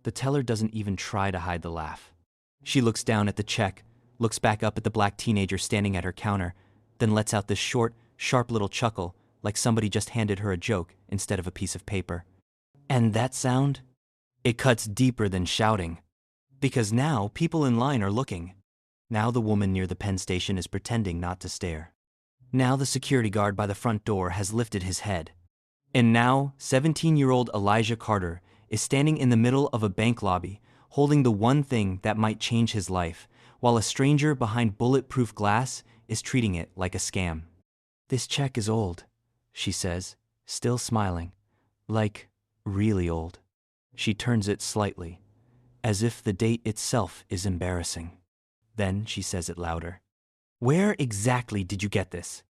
The teller doesn't even try to hide the laugh. She looks down at the check, looks back up at the black teenager standing at her counter, then lets out this short, sharp little chuckle, like somebody just handed her a joke instead of a piece of paper. And that sound? It cuts deeper than shouting. Because now people in line are looking. Now the woman near the Penn station is pretending not to stare. Now the security guard by the front door has lifted his head. And now 17-year-old Elijah Carter is standing in the middle of a bank lobby, holding the one thing that might change his life, while a stranger behind bulletproof glass is treating it like a scam. "This check is old," she says, still smiling. Like, really old. She turns it slightly, as if the date itself is embarrassing. Then she says it louder. "Where exactly did you get this?"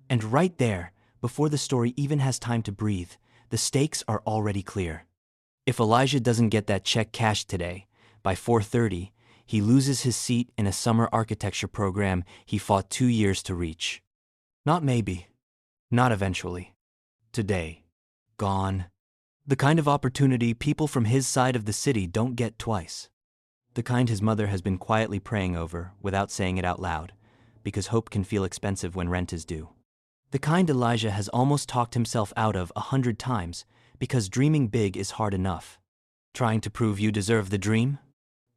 And right there, before the story even has time to breathe, the stakes are already clear. If Elijah doesn't get that check cashed today, by 4:30, he loses his seat in a summer architecture program he fought 2 years to reach. Not maybe. Not eventually. Today. Gone. The kind of opportunity people from his side of the city don't get twice. The kind his mother has been quietly praying over without saying it out loud, because hope can feel expensive when rent is due. The kind Elijah has almost talked himself out of 100 times, because dreaming big is hard enough. Trying to prove you deserve the dream?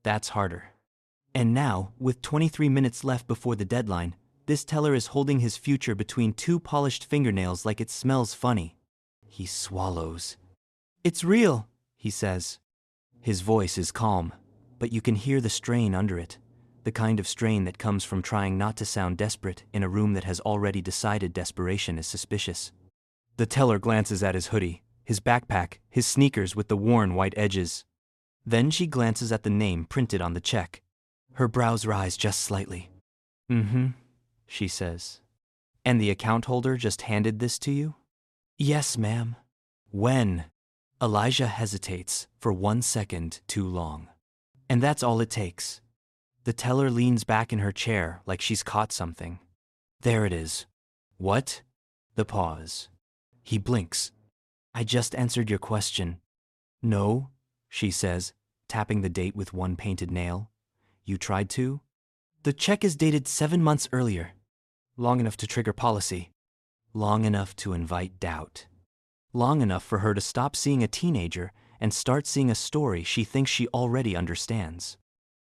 That's harder. And now, with 23 minutes left before the deadline, this teller is holding his future between two polished fingernails like it smells funny. He swallows. "It's real," he says. His voice is calm, but you can hear the strain under it, the kind of strain that comes from trying not to sound desperate in a room that has already decided desperation is suspicious. The teller glances at his hoodie, his backpack, his sneakers with the worn white edges. Then she glances at the name printed on the check. Her brows rise just slightly. "Mm-hmm," she says. "And the account holder just handed this to you?" "Yes, ma'am." "When?" Elijah hesitates for 1 second too long. And that's all it takes. The teller leans back in her chair like she's caught something. There it is. "What?" The pause. He blinks. "I just answered your question." "No," she says, tapping the date with one painted nail. "You tried to?" "The check is dated 7 months earlier. Long enough to trigger policy. Long enough to invite doubt. Long enough for her to stop seeing a teenager and start seeing a story she thinks she already understands."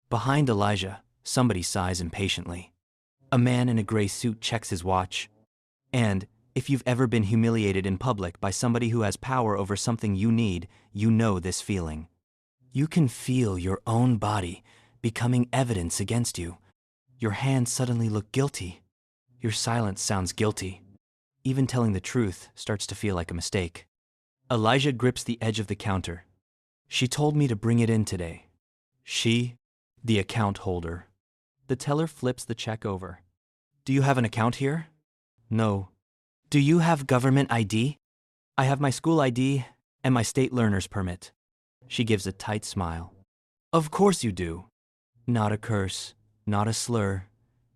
Behind Elijah, somebody sighs impatiently. A man in a gray suit checks his watch. And if you've ever been humiliated in public by somebody who has power over something you need, you know this feeling. You can feel your own body becoming evidence against you. Your hands suddenly look guilty. Your silence sounds guilty. Even telling the truth starts to feel like a mistake. Elijah grips the edge of the counter. "She told me to bring it in today." She? The account holder. The teller flips the check over. "Do you have an account here?" "No." "Do you have government ID?" "I have my school ID and my state learner's permit." She gives a tight smile. "Of course you do." Not a curse, not a slur,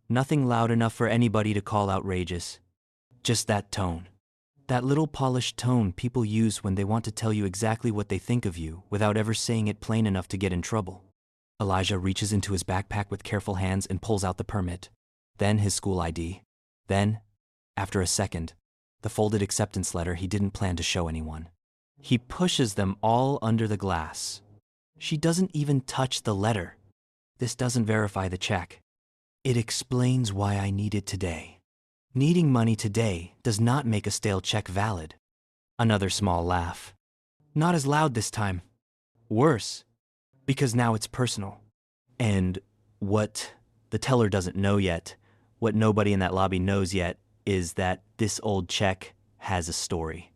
nothing loud enough for anybody to call outrageous. Just that tone. That little polished tone people use when they want to tell you exactly what they think of you without ever saying it plain enough to get in trouble. Elijah reaches into his backpack with careful hands and pulls out the permit. Then his school ID. Then, after a second, the folded acceptance letter he didn't plan to show anyone. He pushes them all under the glass. She doesn't even touch the letter. This doesn't verify the check. It explains why I need it today. Needing money today does not make a stale check valid. Another small laugh. Not as loud this time. Worse, because now it's personal. And what the teller doesn't know yet, what nobody in that lobby knows yet, is that this old check has a story.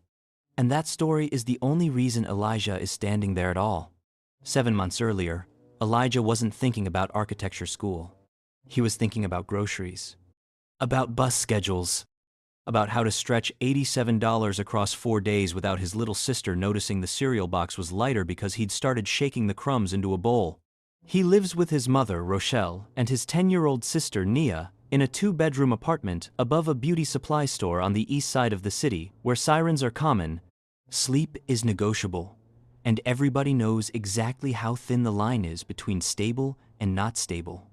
And that story is the only reason Elijah is standing there at all. 7 months earlier, Elijah wasn't thinking about architecture school. He was thinking about groceries. About bus schedules, about how to stretch $87 across 4 days without his little sister noticing the cereal box was lighter because he'd started shaking the crumbs into a bowl. He lives with his mother, Rochelle, and his 10-year-old sister, Nia, in a 2-bedroom apartment above a beauty supply store on the east side of the city where sirens are common. Sleep is negotiable. And everybody knows exactly how thin the line is between stable and not stable.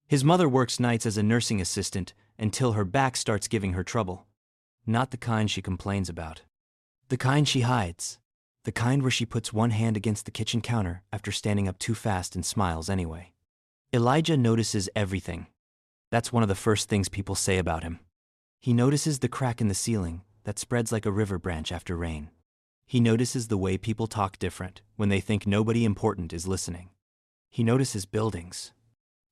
His mother works nights as a nursing assistant until her back starts giving her trouble. Not the kind she complains about. The kind she hides. The kind where she puts one hand against the kitchen counter after standing up too fast and smiles anyway. Elijah notices everything. That's one of the first things people say about him. He notices the crack in the ceiling that spreads like a river branch after rain. He notices the way people talk different when they think nobody important is listening. He notices buildings.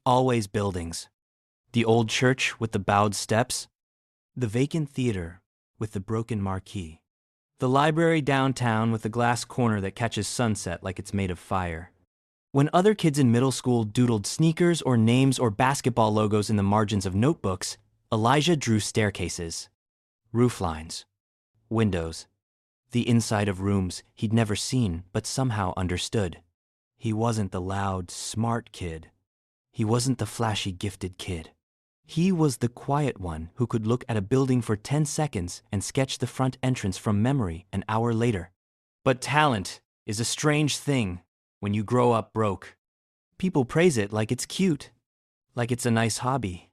Always buildings. The old church with the bowed steps. The vacant theater with the broken marquee. The library downtown with the glass corner that catches sunset like it's made of fire. When other kids in middle school doodled sneakers or names or basketball logos in the margins of notebooks, Elijah drew staircases, roof lines, windows, the inside of rooms he'd never seen but somehow understood. He wasn't the loud, smart kid. He wasn't the flashy, gifted kid. He was the quiet one who could look at a building for 10 seconds and sketch the front entrance from memory an hour later. But talent is a strange thing when you grow up broke. People praise it like it's cute, like it's a nice hobby,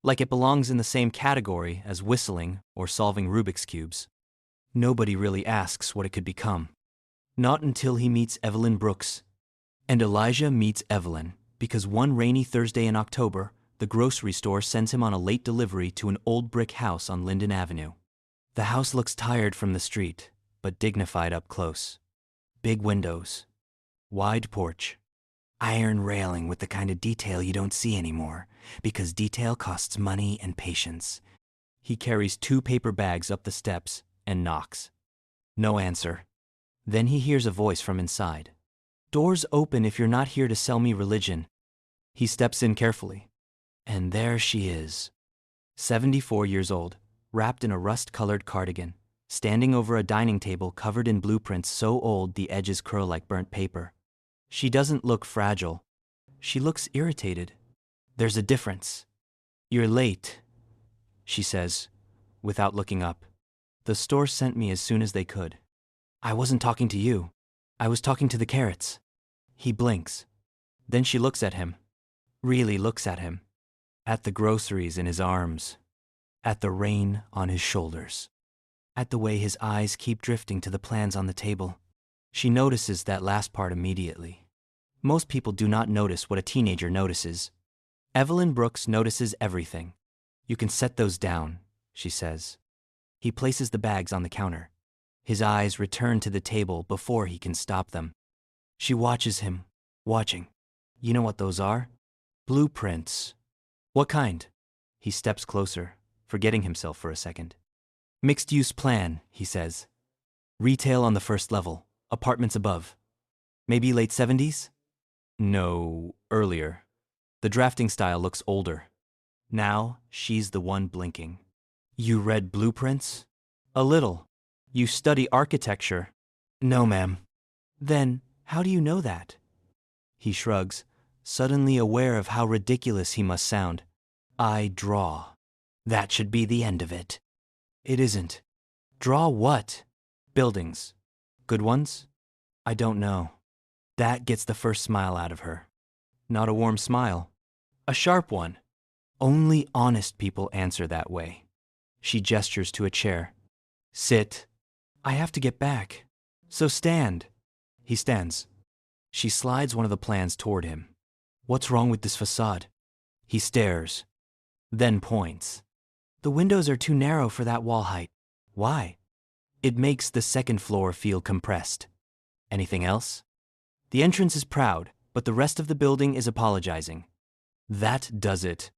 like it belongs in the same category as whistling or solving Rubik's Cubes. Nobody really asks what it could become. Not until he meets Evelyn Brooks. And Elijah meets Evelyn because one rainy Thursday in October, the grocery store sends him on a late delivery to an old brick house on Linden Avenue. The house looks tired from the street, but dignified up close. Big windows, wide porch, iron railing with the kind of detail you don't see anymore, because detail costs money and patience. He carries 2 paper bags up the steps and knocks. No answer. Then he hears a voice from inside. "Doors open if you're not here to sell me religion." He steps in carefully. And there she is, 74 years old, wrapped in a rust-colored cardigan, standing over a dining table covered in blueprints so old the edges curl like burnt paper. She doesn't look fragile. She looks irritated. There's a difference. "You're late," she says, without looking up. "The store sent me as soon as they could." "I wasn't talking to you. I was talking to the carrots." He blinks. Then she looks at him. Really looks at him. At the groceries in his arms. At the rain on his shoulders. At the way his eyes keep drifting to the plans on the table. She notices that last part immediately. Most people do not notice what a teenager notices. Evelyn Brooks notices everything. "You can set those down," she says. He places the bags on the counter. His eyes return to the table before he can stop them. She watches him, watching. "You know what those are? Blueprints." "What kind?" He steps closer, forgetting himself for a second. "Mixed-use plan," he says. "Retail on the first level, apartments above. Maybe late 70s? No, earlier. The drafting style looks older." Now, she's the one blinking. "You read blueprints?" "A little." "You study architecture?" "No, ma'am." "Then, how do you know that?" He shrugs, suddenly aware of how ridiculous he must sound. "I draw. That should be the end of it." "It isn't." "Draw what?" "Buildings. Good ones?" "I don't know." That gets the first smile out of her. Not a warm smile. A sharp one. Only honest people answer that way. She gestures to a chair. "Sit." "I have to get back." "So stand." He stands. She slides one of the plans toward him. "What's wrong with this facade?" He stares, then points. "The windows are too narrow for that wall height." "Why?" "It makes the second floor feel compressed." "Anything else?" "The entrance is proud, but the rest of the building is apologizing." That does it.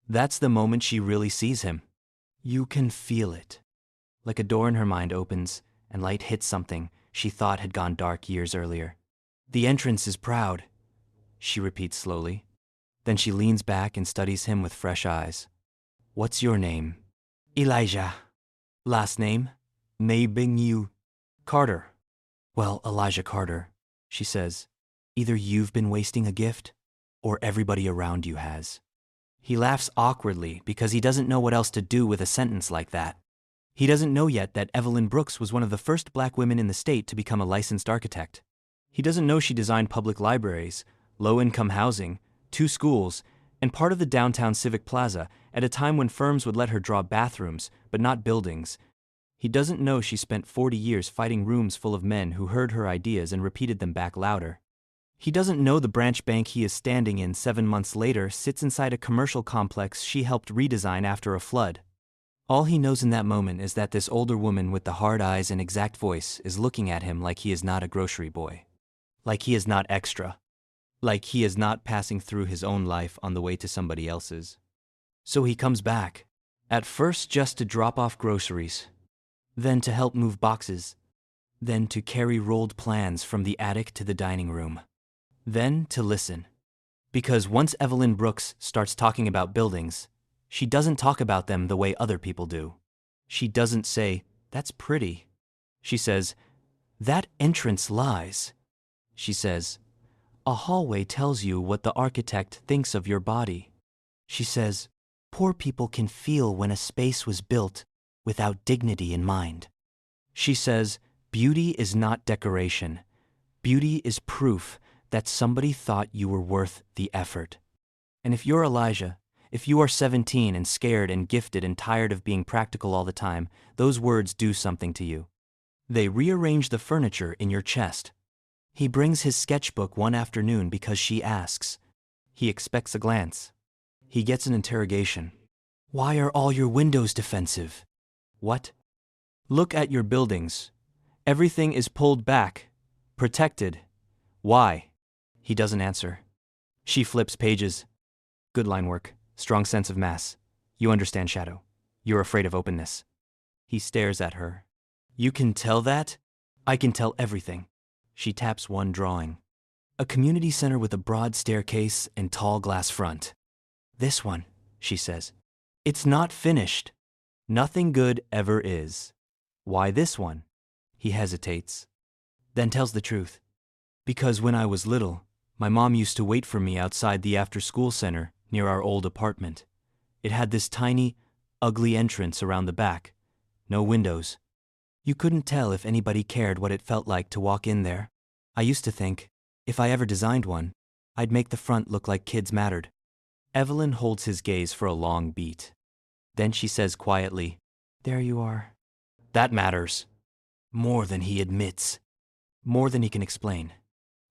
That's the moment she really sees him. You can feel it. Like a door in her mind opens, and light hits something she thought had gone dark years earlier. "The entrance is proud," she repeats slowly. Then she leans back and studies him with fresh eyes. "What's your name?" "Elijah." "Last name?" "Yu." "Carter." "Well, Elijah Carter," she says. "Either you've been wasting a gift, or everybody around you has." He laughs awkwardly because he doesn't know what else to do with a sentence like that. He doesn't know yet that Evelyn Brooks was one of the first black women in the state to become a licensed architect. He doesn't know she designed public libraries, low-income housing, 2 schools, and part of the downtown civic plaza at a time when firms would let her draw bathrooms, but not buildings. He doesn't know she spent 40 years fighting rooms full of men who heard her ideas and repeated them back louder. He doesn't know the branch bank he is standing in 7 months later sits inside a commercial complex she helped redesign after a flood. All he knows in that moment is that this older woman with the hard eyes and exact voice is looking at him like he is not a grocery boy. Like he is not extra. Like he is not passing through his own life on the way to somebody else's. So he comes back, at first just to drop off groceries, then to help move boxes, then to carry rolled plans from the attic to the dining room, then to listen. Because once Evelyn Brooks starts talking about buildings, she doesn't talk about them the way other people do. She doesn't say, "That's pretty." She says, "That entrance lies." She says, "A hallway tells you what the architect thinks of your body." She says, "Poor people can feel when a space was built without dignity in mind." She says, "Beauty is not decoration. Beauty is proof that somebody thought you were worth the effort." And if you're Elijah, if you are 17 and scared and gifted and tired of being practical all the time, those words do something to you. They rearrange the furniture in your chest. He brings his sketchbook one afternoon because she asks. He expects a glance. He gets an interrogation. "Why are all your windows defensive?" "What?" "Look at your buildings. Everything is pulled back, protected. Why?" He doesn't answer. She flips pages. "Good line work. Strong sense of mass. You understand shadow. You're afraid of openness." He stares at her. "You can tell that?" "I can tell everything." She taps one drawing. A community center with a broad staircase and tall glass front. "This one," she says. "It's not finished." "Nothing good ever is." "Why this one?" He hesitates, then tells the truth. "Because when I was little, my mom used to wait for me outside the after-school center near our old apartment. It had this tiny, ugly entrance around the back. No windows. You couldn't tell if anybody cared what it felt like to walk in there. I used to think, if I ever designed one, I'd make the front look like kids mattered." Evelyn holds his gaze for a long beat. Then she says quietly, "There you are." That matters. More than he admits. More than he can explain.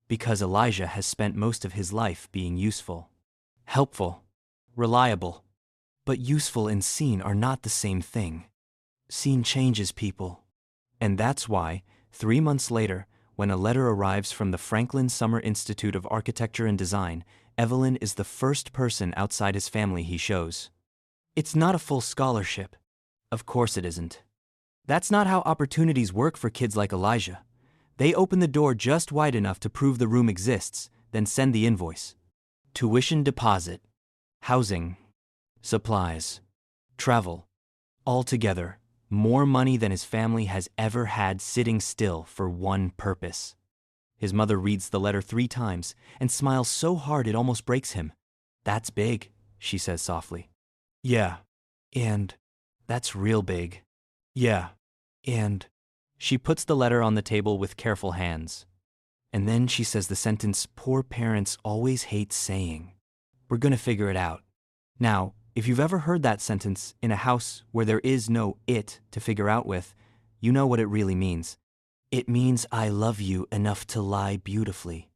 Because Elijah has spent most of his life being useful. Helpful. Reliable. But useful and seen are not the same thing. Seen changes people. And that's why, 3 months later, when a letter arrives from the Franklin Summer Institute of Architecture and Design, Evelyn is the first person outside his family he shows. It's not a full scholarship. Of course it isn't. That's not how opportunities work for kids like Elijah. They open the door just wide enough to prove the room exists, then send the invoice. Tuition deposit. Housing. Supplies. Travel. All together, more money than his family has ever had sitting still for one purpose. His mother reads the letter 3 times and smiles so hard it almost breaks him. "That's big," she says softly. "Yeah. And that's real big." "Yeah. And..." She puts the letter on the table with careful hands. And then she says the sentence poor parents always hate saying. "We're gonna figure it out." Now, if you've ever heard that sentence in a house where there is no "it" to figure out with, you know what it really means. It means I love you enough to lie beautifully.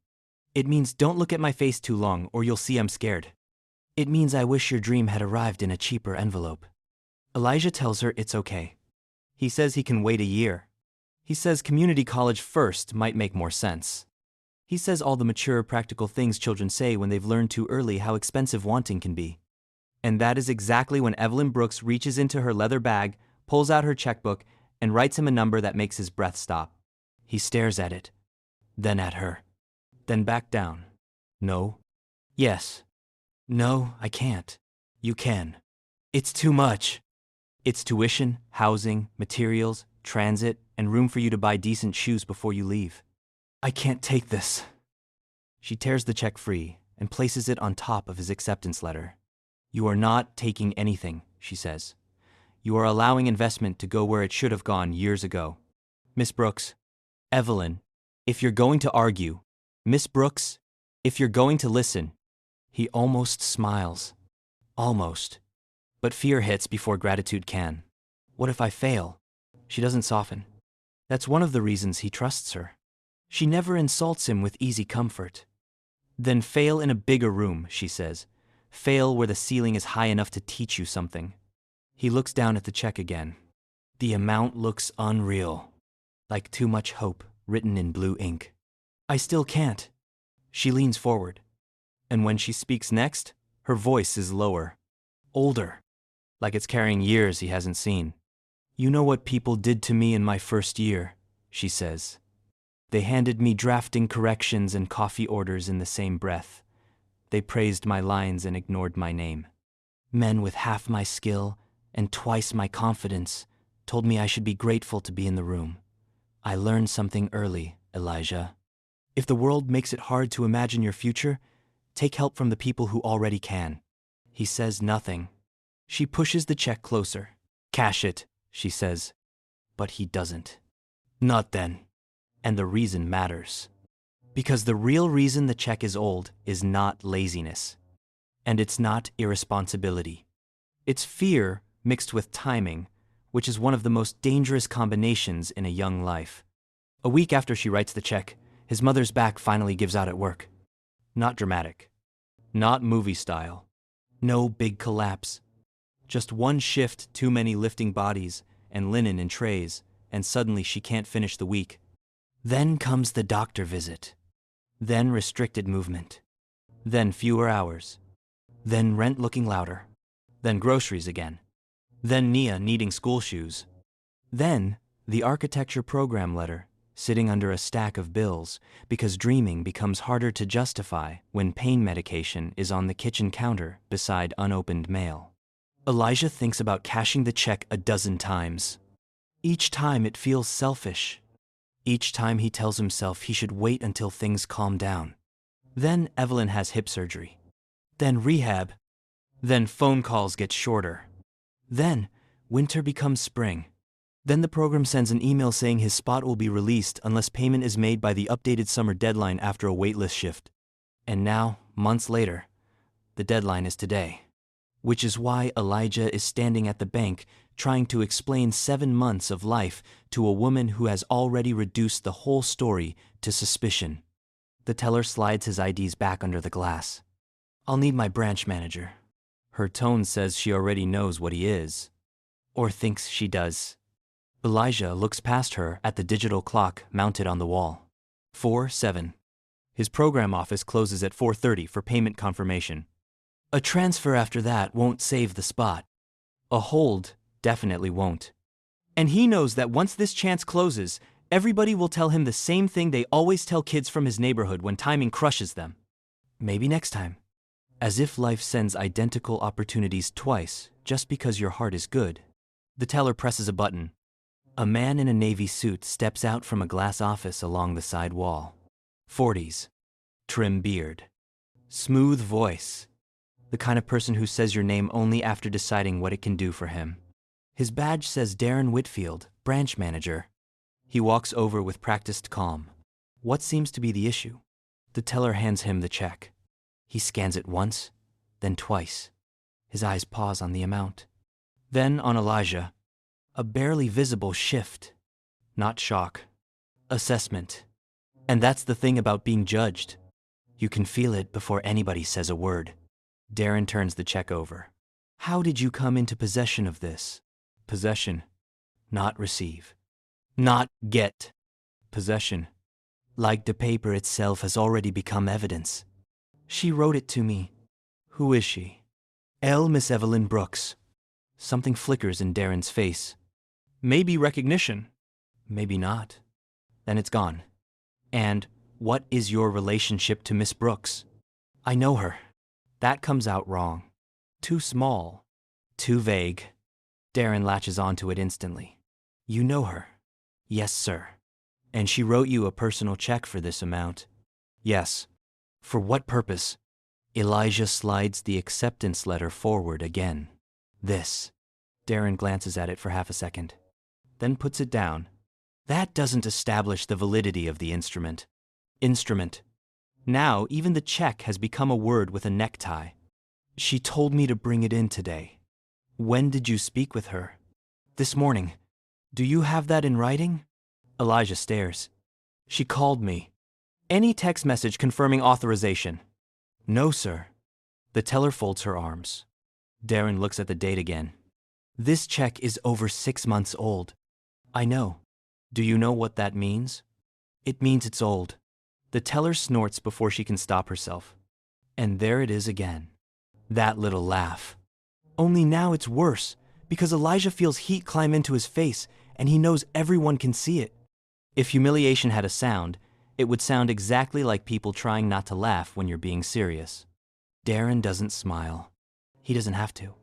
It means don't look at my face too long or you'll see I'm scared. It means I wish your dream had arrived in a cheaper envelope. Elijah tells her it's okay. He says he can wait a year. He says community college first might make more sense. He says all the mature, practical things children say when they've learned too early how expensive wanting can be. And that is exactly when Evelyn Brooks reaches into her leather bag, pulls out her checkbook, and writes him a number that makes his breath stop. He stares at it, then at her, then back down. "No." "Yes." "No, I can't." "You can." "It's too much." "It's tuition, housing, materials, transit, and room for you to buy decent shoes before you leave." "I can't take this." She tears the check free and places it on top of his acceptance letter. "You are not taking anything," she says. "You are allowing investment to go where it should have gone years ago. Miss Brooks." "Evelyn." If you're going to argue, Miss Brooks, if you're going to listen. He almost smiles. Almost. But fear hits before gratitude can. What if I fail? She doesn't soften. That's one of the reasons he trusts her. She never insults him with easy comfort. Then fail in a bigger room, she says. Fail where the ceiling is high enough to teach you something. He looks down at the check again. The amount looks unreal. Like too much hope written in blue ink. I still can't. She leans forward. And when she speaks next, her voice is lower. Older. Like it's carrying years he hasn't seen. You know what people did to me in my first year, she says. They handed me drafting corrections and coffee orders in the same breath. They praised my lines and ignored my name. Men with half my skill and twice my confidence told me I should be grateful to be in the room. I learned something early, Elijah. If the world makes it hard to imagine your future, take help from the people who already can. He says nothing. She pushes the check closer. Cash it, she says. But he doesn't. Not then. And the reason matters. Because the real reason the check is old is not laziness. And it's not irresponsibility. It's fear mixed with timing, which is one of the most dangerous combinations in a young life. A week after she writes the check, his mother's back finally gives out at work. Not dramatic. Not movie style. No big collapse. Just one shift too many lifting bodies and linen in trays, and suddenly she can't finish the week. Then comes the doctor visit. Then restricted movement. Then fewer hours. Then rent looking louder. Then groceries again. Then Nia needing school shoes. Then the architecture program letter, sitting under a stack of bills, because dreaming becomes harder to justify when pain medication is on the kitchen counter beside unopened mail. Elijah thinks about cashing the check a dozen times. Each time it feels selfish. Each time he tells himself he should wait until things calm down. Then Evelyn has hip surgery. Then rehab. Then phone calls get shorter. Then winter becomes spring. Then the program sends an email saying his spot will be released unless payment is made by the updated summer deadline after a waitlist shift. And now, months later, the deadline is today. Which is why Elijah is standing at the bank trying to explain 7 months of life to a woman who has already reduced the whole story to suspicion. The teller slides his IDs back under the glass. I'll need my branch manager. Her tone says she already knows what he is. Or thinks she does. Elijah looks past her at the digital clock mounted on the wall. 4:07. His program office closes at 4:30 for payment confirmation. A transfer after that won't save the spot. A hold definitely won't. And he knows that once this chance closes, everybody will tell him the same thing they always tell kids from his neighborhood when timing crushes them. Maybe next time. As if life sends identical opportunities twice just because your heart is good. The teller presses a button. A man in a navy suit steps out from a glass office along the side wall. 40s. Trim beard. Smooth voice. The kind of person who says your name only after deciding what it can do for him. His badge says Darren Whitfield, branch manager. He walks over with practiced calm. What seems to be the issue? The teller hands him the check. He scans it once, then twice. His eyes pause on the amount. Then on Elijah. A barely visible shift. Not shock. Assessment. And that's the thing about being judged. You can feel it before anybody says a word. Darren turns the check over. How did you come into possession of this? Possession. Not receive. Not get. Possession. Like the paper itself has already become evidence. She wrote it to me. Who is she? Miss Evelyn Brooks. Something flickers in Darren's face. Maybe recognition. Maybe not. Then it's gone. And what is your relationship to Miss Brooks? I know her. That comes out wrong. Too small. Too vague. Darren latches onto it instantly. You know her. Yes, sir. And she wrote you a personal check for this amount. Yes. For what purpose? Elijah slides the acceptance letter forward again. This. Darren glances at it for half a second, then puts it down. That doesn't establish the validity of the instrument. Instrument. Now, even the check has become a word with a necktie. She told me to bring it in today. When did you speak with her? This morning. Do you have that in writing? Elijah stares. She called me. Any text message confirming authorization? No, sir. The teller folds her arms. Darren looks at the date again. This check is over 6 months old. I know. Do you know what that means? It means it's old. The teller snorts before she can stop herself. And there it is again. That little laugh. Only now it's worse, because Elijah feels heat climb into his face, and he knows everyone can see it. If humiliation had a sound, it would sound exactly like people trying not to laugh when you're being serious. Darren doesn't smile. He doesn't have to.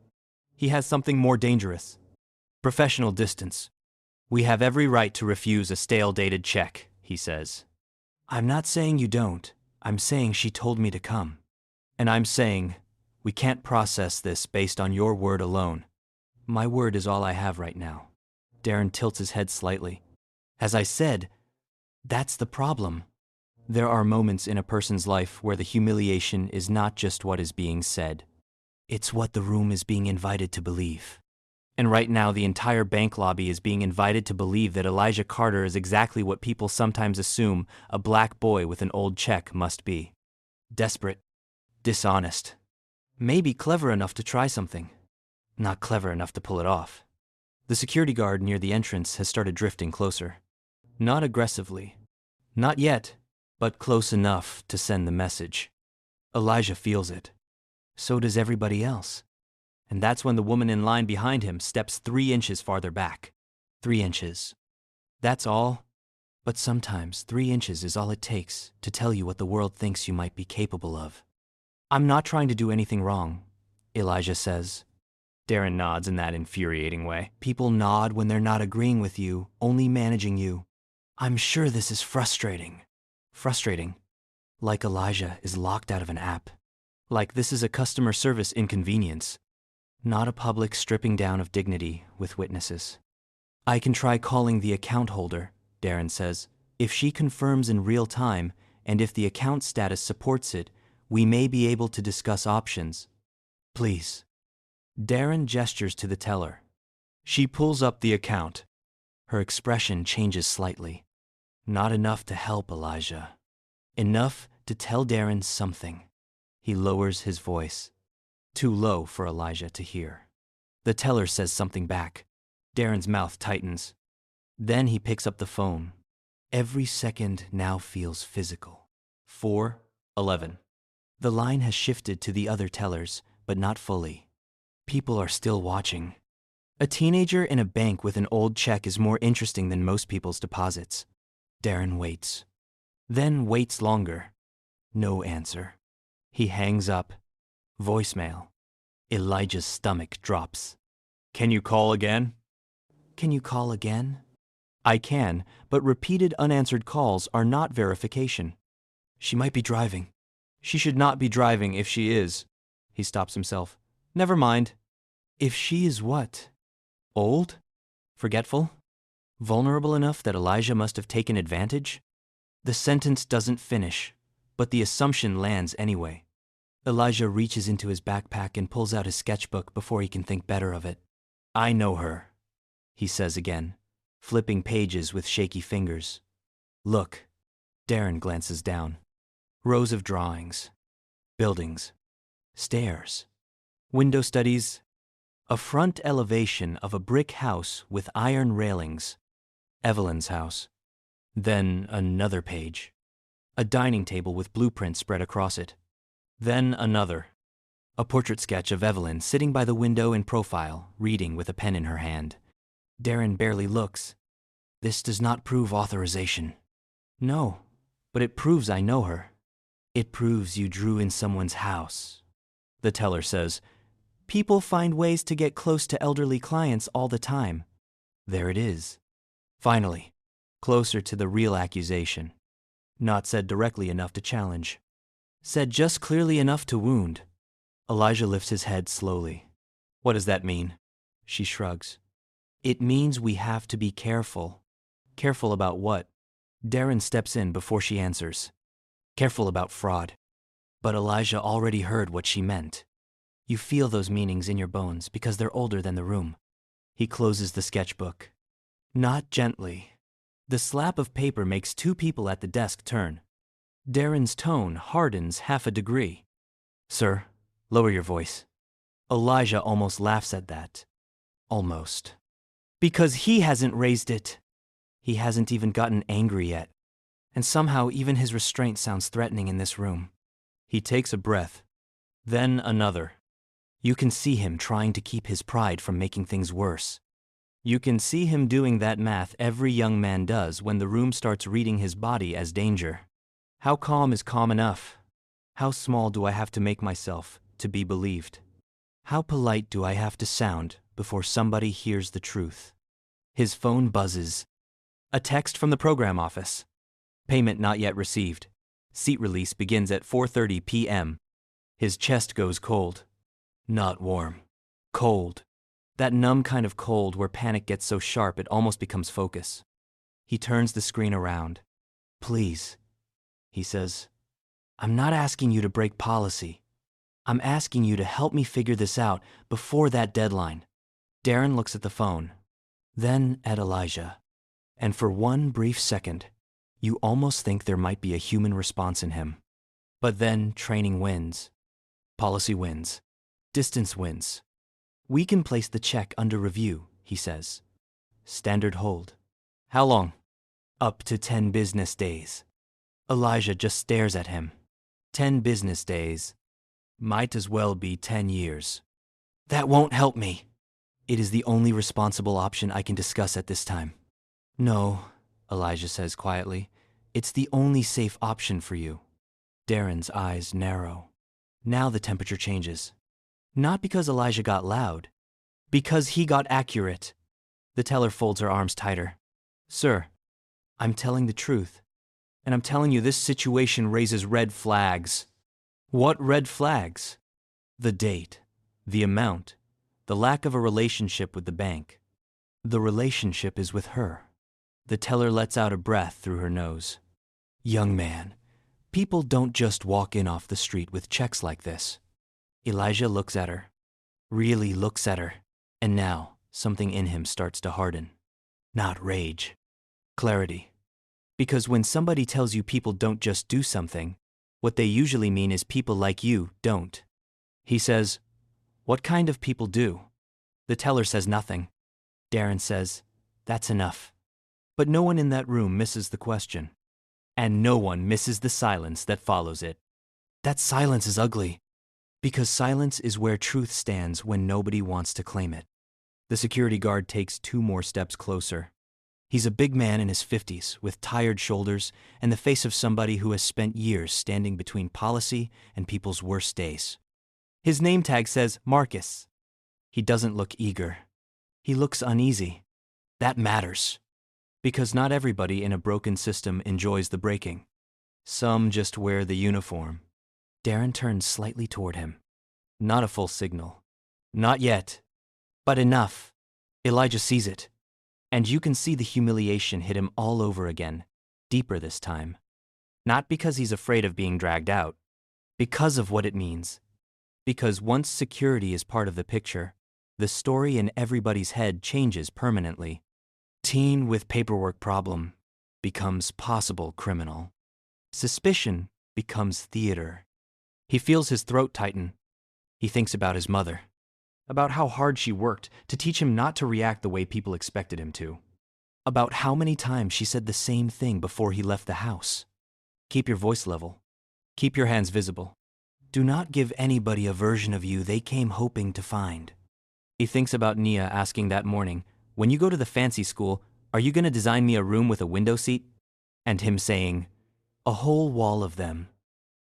He has something more dangerous. Professional distance. We have every right to refuse a stale-dated check, he says. I'm not saying you don't. I'm saying she told me to come. And I'm saying we can't process this based on your word alone. My word is all I have right now. Darren tilts his head slightly. As I said, that's the problem. There are moments in a person's life where the humiliation is not just what is being said. It's what the room is being invited to believe. And right now, the entire bank lobby is being invited to believe that Elijah Carter is exactly what people sometimes assume a black boy with an old check must be. Desperate. Dishonest. Maybe clever enough to try something. Not clever enough to pull it off. The security guard near the entrance has started drifting closer. Not aggressively. Not yet, but close enough to send the message. Elijah feels it. So does everybody else. And that's when the woman in line behind him steps 3 inches farther back. 3 inches. That's all. But sometimes 3 inches is all it takes to tell you what the world thinks you might be capable of. I'm not trying to do anything wrong, Elijah says. Darren nods in that infuriating way. People nod when they're not agreeing with you, only managing you. I'm sure this is frustrating. Frustrating. Like Elijah is locked out of an app. Like this is a customer service inconvenience. Not a public stripping down of dignity with witnesses. I can try calling the account holder, Darren says. If she confirms in real time, and if the account status supports it, we may be able to discuss options. Please. Darren gestures to the teller. She pulls up the account. Her expression changes slightly. Not enough to help Elijah. Enough to tell Darren something. He lowers his voice. Too low for Elijah to hear. The teller says something back. Darren's mouth tightens. Then he picks up the phone. Every second now feels physical. 4:11. The line has shifted to the other tellers, but not fully. People are still watching. A teenager in a bank with an old check is more interesting than most people's deposits. Darren waits. Then waits longer. No answer. He hangs up. Voicemail. Elijah's stomach drops. Can you call again? Can you call again? I can, but repeated unanswered calls are not verification. She might be driving. She should not be driving if she is. He stops himself. Never mind. If she is what? Old? Forgetful? Vulnerable enough that Elijah must have taken advantage? The sentence doesn't finish, but the assumption lands anyway. Elijah reaches into his backpack and pulls out his sketchbook before he can think better of it. I know her, he says again, flipping pages with shaky fingers. Look. Darren glances down. Rows of drawings. Buildings. Stairs. Window studies. A front elevation of a brick house with iron railings. Evelyn's house. Then another page. A dining table with blueprints spread across it. Then another. A portrait sketch of Evelyn sitting by the window in profile, reading with a pen in her hand. Darren barely looks. This does not prove authorization. No, but it proves I know her. It proves you drew in someone's house. The teller says, people find ways to get close to elderly clients all the time. There it is. Finally, closer to the real accusation. Not said directly enough to challenge. Said just clearly enough to wound. Elijah lifts his head slowly. What does that mean? She shrugs. It means we have to be careful. Careful about what? Darren steps in before she answers. Careful about fraud. But Elijah already heard what she meant. You feel those meanings in your bones because they're older than the room. He closes the sketchbook. Not gently. The slap of paper makes two people at the desk turn. Darren's tone hardens half a degree. Sir, lower your voice. Elijah almost laughs at that. Almost. Because he hasn't raised it. He hasn't even gotten angry yet. And somehow even his restraint sounds threatening in this room. He takes a breath. Then another. You can see him trying to keep his pride from making things worse. You can see him doing that math every young man does when the room starts reading his body as danger. How calm is calm enough? How small do I have to make myself to be believed? How polite do I have to sound before somebody hears the truth? His phone buzzes. A text from the program office. Payment not yet received. Seat release begins at 4:30 p.m. His chest goes cold. Not warm. Cold. That numb kind of cold where panic gets so sharp it almost becomes focus. He turns the screen around. Please, he says. I'm not asking you to break policy. I'm asking you to help me figure this out before that deadline. Darren looks at the phone, then at Elijah. And for one brief second, you almost think there might be a human response in him. But then training wins. Policy wins. Distance wins. We can place the check under review, he says. Standard hold. How long? Up to 10 business days. Elijah just stares at him. 10 business days. Might as well be 10 years. That won't help me. It is the only responsible option I can discuss at this time. No, Elijah says quietly. It's the only safe option for you. Darren's eyes narrow. Now the temperature changes. Not because Elijah got loud. Because he got accurate. The teller folds her arms tighter. Sir, I'm telling the truth. And I'm telling you this situation raises red flags. What red flags? The date, the amount, the lack of a relationship with the bank. The relationship is with her. The teller lets out a breath through her nose. Young man, people don't just walk in off the street with checks like this. Elijah looks at her, really looks at her, and now something in him starts to harden. Not rage, clarity. Because when somebody tells you people don't just do something, what they usually mean is people like you don't. He says, what kind of people do? The teller says nothing. Darren says, that's enough. But no one in that room misses the question. And no one misses the silence that follows it. That silence is ugly. Because silence is where truth stands when nobody wants to claim it. The security guard takes 2 more steps closer. He's a big man in his 50s with tired shoulders and the face of somebody who has spent years standing between policy and people's worst days. His name tag says Marcus. He doesn't look eager. He looks uneasy. That matters. Because not everybody in a broken system enjoys the breaking. Some just wear the uniform. Darren turns slightly toward him. Not a full signal. Not yet. But enough. Elijah sees it. And you can see the humiliation hit him all over again, deeper this time. Not because he's afraid of being dragged out. Because of what it means. Because once security is part of the picture, the story in everybody's head changes permanently. Teen with paperwork problem becomes possible criminal. Suspicion becomes theater. He feels his throat tighten. He thinks about his mother. About how hard she worked to teach him not to react the way people expected him to. About how many times she said the same thing before he left the house. Keep your voice level. Keep your hands visible. Do not give anybody a version of you they came hoping to find. He thinks about Nia asking that morning, when you go to the fancy school, are you going to design me a room with a window seat? And him saying, a whole wall of them.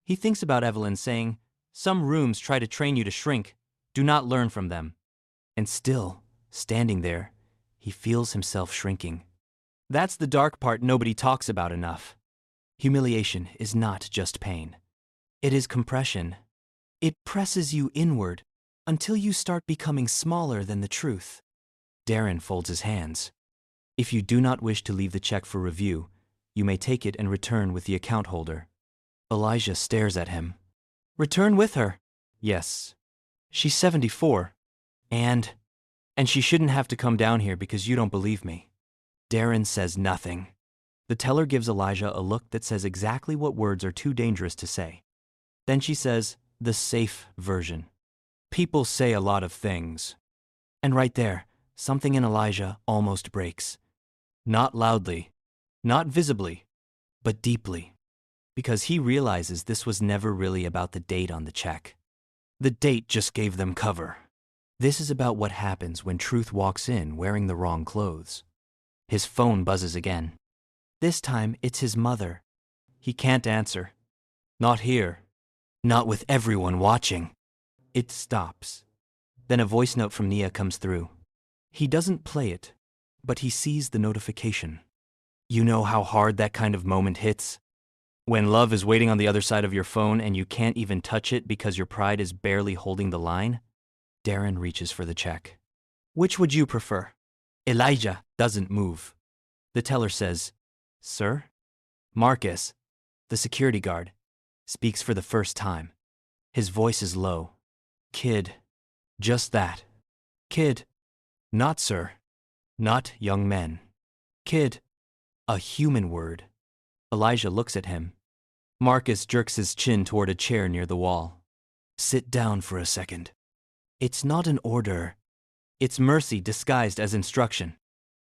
He thinks about Evelyn saying, some rooms try to train you to shrink. Do not learn from them. And still, standing there, he feels himself shrinking. That's the dark part nobody talks about enough. Humiliation is not just pain. It is compression. It presses you inward until you start becoming smaller than the truth. Darren folds his hands. If you do not wish to leave the check for review, you may take it and return with the account holder. Elijah stares at him. Return with her? Yes. She's 74. And she shouldn't have to come down here because you don't believe me. Darren says nothing. The teller gives Elijah a look that says exactly what words are too dangerous to say. Then she says, the safe version. People say a lot of things. And right there, something in Elijah almost breaks. Not loudly, not visibly, but deeply. Because he realizes this was never really about the date on the check. The date just gave them cover. This is about what happens when truth walks in wearing the wrong clothes. His phone buzzes again. This time, it's his mother. He can't answer. Not here. Not with everyone watching. It stops. Then a voice note from Nia comes through. He doesn't play it, but he sees the notification. You know how hard that kind of moment hits? When love is waiting on the other side of your phone and you can't even touch it because your pride is barely holding the line? Darren reaches for the check. Which would you prefer? Elijah doesn't move. The teller says, Sir? Marcus, the security guard, speaks for the first time. His voice is low. Kid. Just that. Kid. Not sir. Not young men. Kid. A human word. Elijah looks at him. Marcus jerks his chin toward a chair near the wall. Sit down for a second. It's not an order. It's mercy disguised as instruction.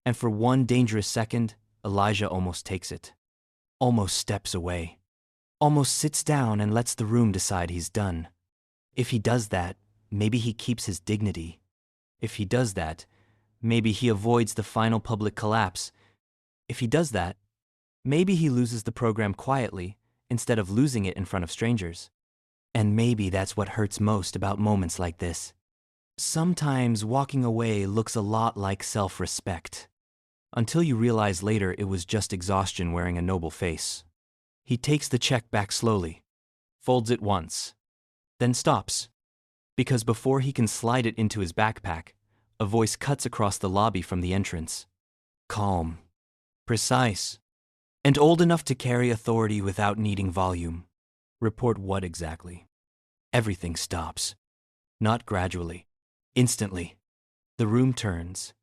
And for one dangerous second, Elijah almost takes it. Almost steps away. Almost sits down and lets the room decide he's done. If he does that, maybe he keeps his dignity. If he does that, maybe he avoids the final public collapse. If he does that, maybe he loses the program quietly instead of losing it in front of strangers. And maybe that's what hurts most about moments like this. Sometimes walking away looks a lot like self-respect. Until you realize later it was just exhaustion wearing a noble face. He takes the check back slowly, folds it once, then stops. Because before he can slide it into his backpack, a voice cuts across the lobby from the entrance. Calm, precise, and old enough to carry authority without needing volume. Report what exactly? Everything stops. Not gradually. Instantly. The room turns.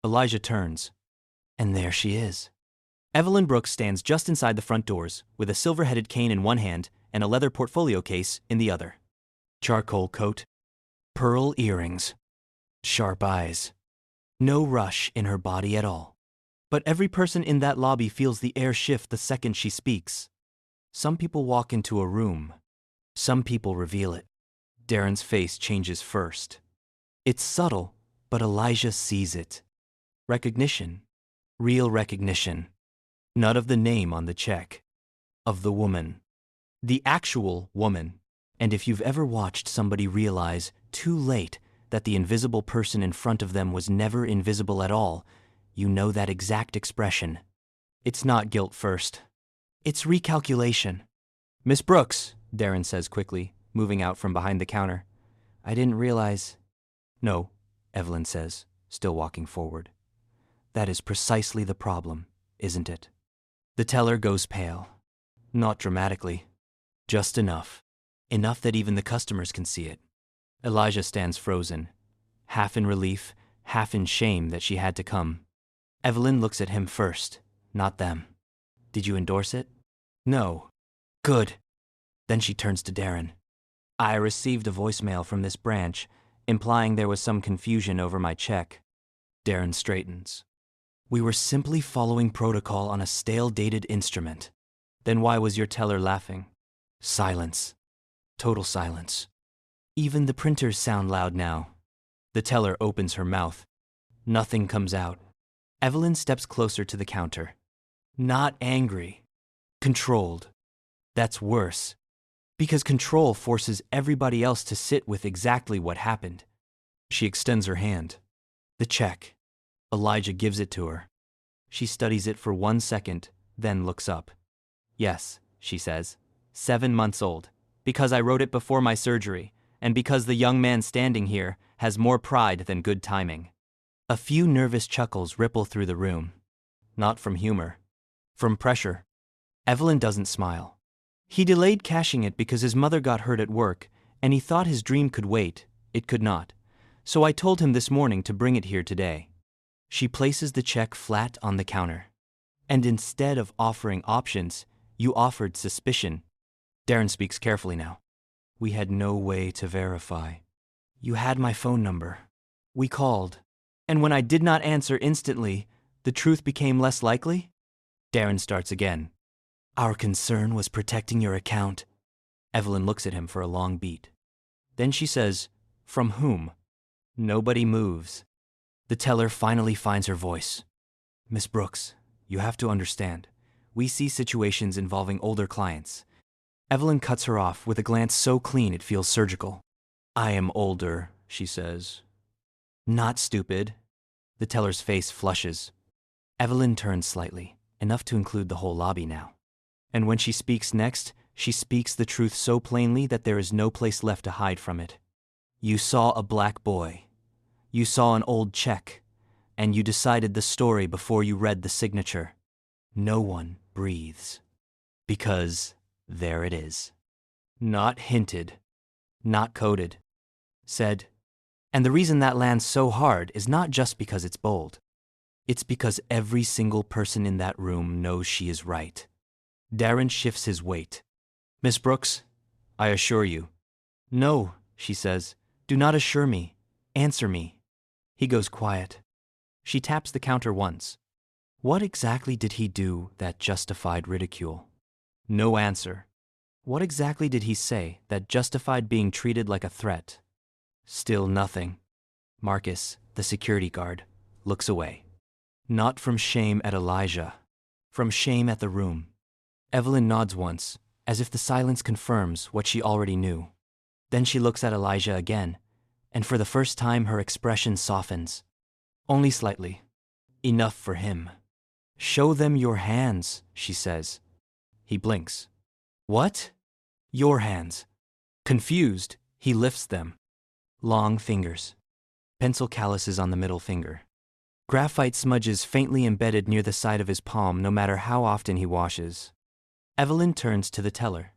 Elijah turns. And there she is. Evelyn Brooks stands just inside the front doors with a silver-headed cane in one hand and a leather portfolio case in the other. Charcoal coat. Pearl earrings. Sharp eyes. No rush in her body at all. But every person in that lobby feels the air shift the second she speaks. Some people walk into a room. Some people reveal it. Darren's face changes first. It's subtle, but Elijah sees it. Recognition. Real recognition. Not of the name on the check. Of the woman. The actual woman. And if you've ever watched somebody realize, too late, that the invisible person in front of them was never invisible at all, you know that exact expression. It's not guilt first. It's recalculation. Miss Brooks, Darren says quickly, moving out from behind the counter. I didn't realize... No, Evelyn says, still walking forward. That is precisely the problem, isn't it? The teller goes pale. Not dramatically. Just enough. Enough that even the customers can see it. Elijah stands frozen, half in relief, half in shame that she had to come. Evelyn looks at him first, not them. Did you endorse it? No. Good. Then she turns to Darren. I received a voicemail from this branch, implying there was some confusion over my check. Darren straightens. We were simply following protocol on a stale dated instrument. Then why was your teller laughing? Silence. Total silence. Even the printers sound loud now. The teller opens her mouth. Nothing comes out. Evelyn steps closer to the counter. Not angry. Controlled. That's worse. Because control forces everybody else to sit with exactly what happened. She extends her hand. The check. Elijah gives it to her. She studies it for 1 second, then looks up. Yes, she says. 7 months old. Because I wrote it before my surgery, and because the young man standing here has more pride than good timing. A few nervous chuckles ripple through the room. Not from humor. From pressure. Evelyn doesn't smile. He delayed cashing it because his mother got hurt at work, and he thought his dream could wait. It could not. So I told him this morning to bring it here today. She places the check flat on the counter. And instead of offering options, you offered suspicion. Darren speaks carefully now. We had no way to verify. You had my phone number. We called. And when I did not answer instantly, the truth became less likely? Darren starts again. Our concern was protecting your account. Evelyn looks at him for a long beat. Then she says, From whom? Nobody moves. The teller finally finds her voice. Miss Brooks, you have to understand. We see situations involving older clients. Evelyn cuts her off with a glance so clean it feels surgical. I am older, she says. Not stupid. The teller's face flushes. Evelyn turns slightly, enough to include the whole lobby now. And when she speaks next, she speaks the truth so plainly that there is no place left to hide from it. You saw a black boy. You saw an old check. And you decided the story before you read the signature. No one breathes. Because there it is. Not hinted. Not coded. Said. And the reason that lands so hard is not just because it's bold. It's because every single person in that room knows she is right. Darren shifts his weight. Miss Brooks, I assure you. No, she says. Do not assure me. Answer me. He goes quiet. She taps the counter once. What exactly did he do that justified ridicule? No answer. What exactly did he say that justified being treated like a threat? Still nothing. Marcus, the security guard, looks away. Not from shame at Elijah. From shame at the room. Evelyn nods once, as if the silence confirms what she already knew. Then she looks at Elijah again, and for the first time her expression softens. Only slightly. Enough for him. Show them your hands, she says. He blinks. What? Your hands. Confused, he lifts them. Long fingers. Pencil calluses on the middle finger. Graphite smudges faintly embedded near the side of his palm no matter how often he washes. Evelyn turns to the teller.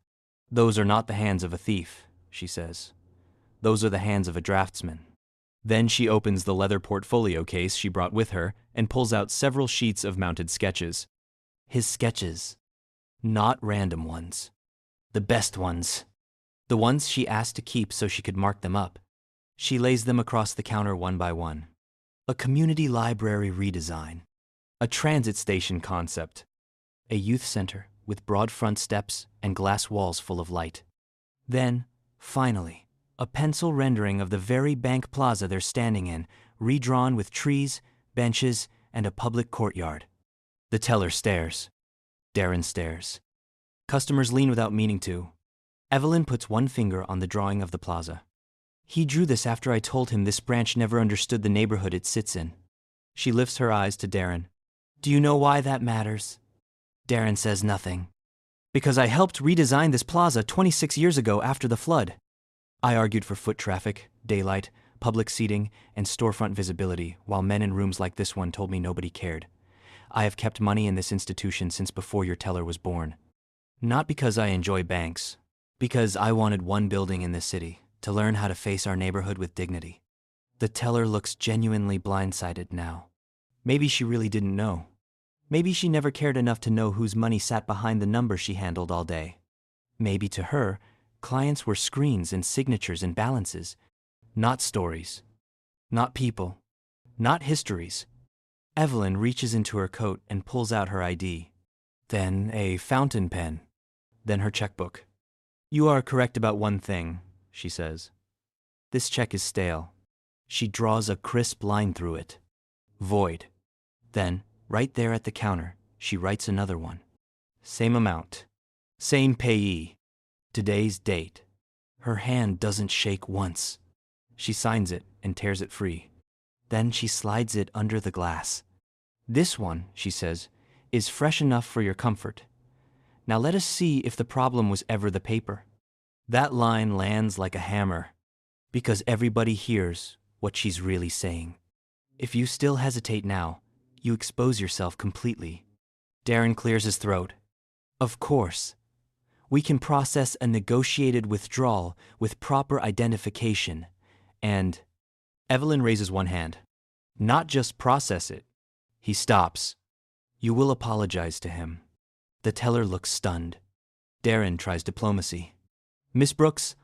Those are not the hands of a thief, she says. Those are the hands of a draftsman. Then she opens the leather portfolio case she brought with her and pulls out several sheets of mounted sketches. His sketches. Not random ones. The best ones. The ones she asked to keep so she could mark them up. She lays them across the counter one by one. A community library redesign. A transit station concept. A youth center with broad front steps and glass walls full of light. Then, finally, a pencil rendering of the very bank plaza they're standing in, redrawn with trees, benches, and a public courtyard. The teller stares. Darren stares. Customers lean without meaning to. Evelyn puts one finger on the drawing of the plaza. He drew this after I told him this branch never understood the neighborhood it sits in. She lifts her eyes to Darren. Do you know why that matters? Darren says nothing. Because I helped redesign this plaza 26 years ago after the flood. I argued for foot traffic, daylight, public seating, and storefront visibility, while men in rooms like this one told me nobody cared. I have kept money in this institution since before your teller was born. Not because I enjoy banks, because I wanted one building in this city, to learn how to face our neighborhood with dignity. The teller looks genuinely blindsided now. Maybe she really didn't know. Maybe she never cared enough to know whose money sat behind the number she handled all day. Maybe to her, clients were screens and signatures and balances, not stories, not people, not histories. Evelyn reaches into her coat and pulls out her ID. Then a fountain pen. Then her checkbook. You are correct about one thing, she says. This check is stale. She draws a crisp line through it. Void. Then, right there at the counter, she writes another one. Same amount. Same payee. Today's date. Her hand doesn't shake once. She signs it and tears it free. Then she slides it under the glass. This one, she says, is fresh enough for your comfort. Now let us see if the problem was ever the paper. That line lands like a hammer, because everybody hears what she's really saying. If you still hesitate now, you expose yourself completely. Darren clears his throat. Of course. We can process a negotiated withdrawal with proper identification, and Evelyn raises one hand. Not just process it. He stops. You will apologize to him. The teller looks stunned. Darren tries diplomacy. Miss Brooks,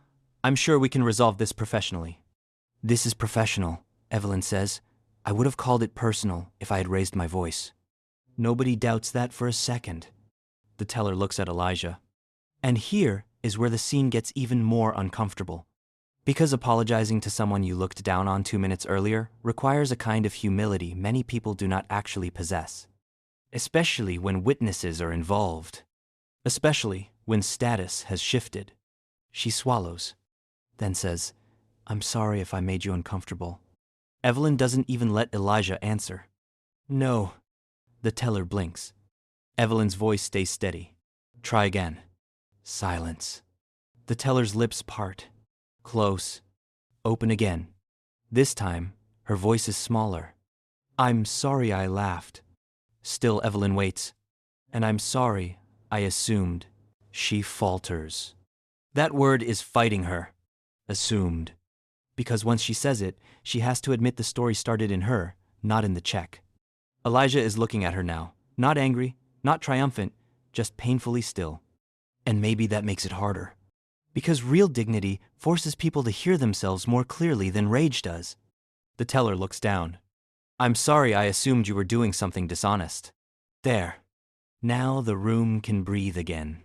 I'm sure we can resolve this professionally. This is professional, Evelyn says. I would have called it personal if I had raised my voice. Nobody doubts that for a second. The teller looks at Elijah. And here is where the scene gets even more uncomfortable. Because apologizing to someone you looked down on 2 minutes earlier requires a kind of humility many people do not actually possess. Especially when witnesses are involved. Especially when status has shifted. She swallows, then says, I'm sorry if I made you uncomfortable. Evelyn doesn't even let Elijah answer. No. The teller blinks. Evelyn's voice stays steady. Try again. Silence. The teller's lips part. Close. Open again. This time, her voice is smaller. I'm sorry I laughed. Still Evelyn waits. And I'm sorry, I assumed. She falters. That word is fighting her. Assumed. Because once she says it, she has to admit the story started in her, not in the check. Elijah is looking at her now, not angry, not triumphant, just painfully still. And maybe that makes it harder. Because real dignity forces people to hear themselves more clearly than rage does. The teller looks down. I'm sorry I assumed you were doing something dishonest. There. Now the room can breathe again.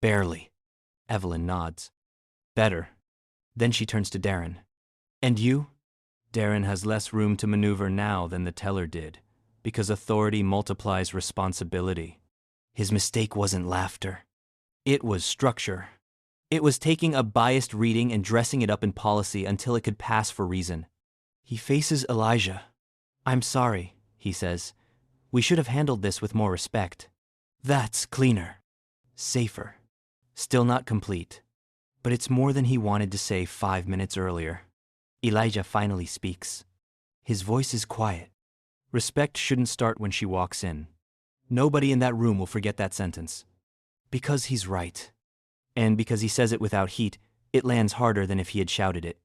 Barely. Evelyn nods. Better. Then she turns to Darren. And you? Darren has less room to maneuver now than the teller did, because authority multiplies responsibility. His mistake wasn't laughter. It was structure. It was taking a biased reading and dressing it up in policy until it could pass for reason. He faces Elijah. I'm sorry, he says. We should have handled this with more respect. That's cleaner. Safer. Still not complete. But it's more than he wanted to say 5 minutes earlier. Elijah finally speaks. His voice is quiet. Respect shouldn't start when she walks in. Nobody in that room will forget that sentence. Because he's right. And because he says it without heat, it lands harder than if he had shouted it.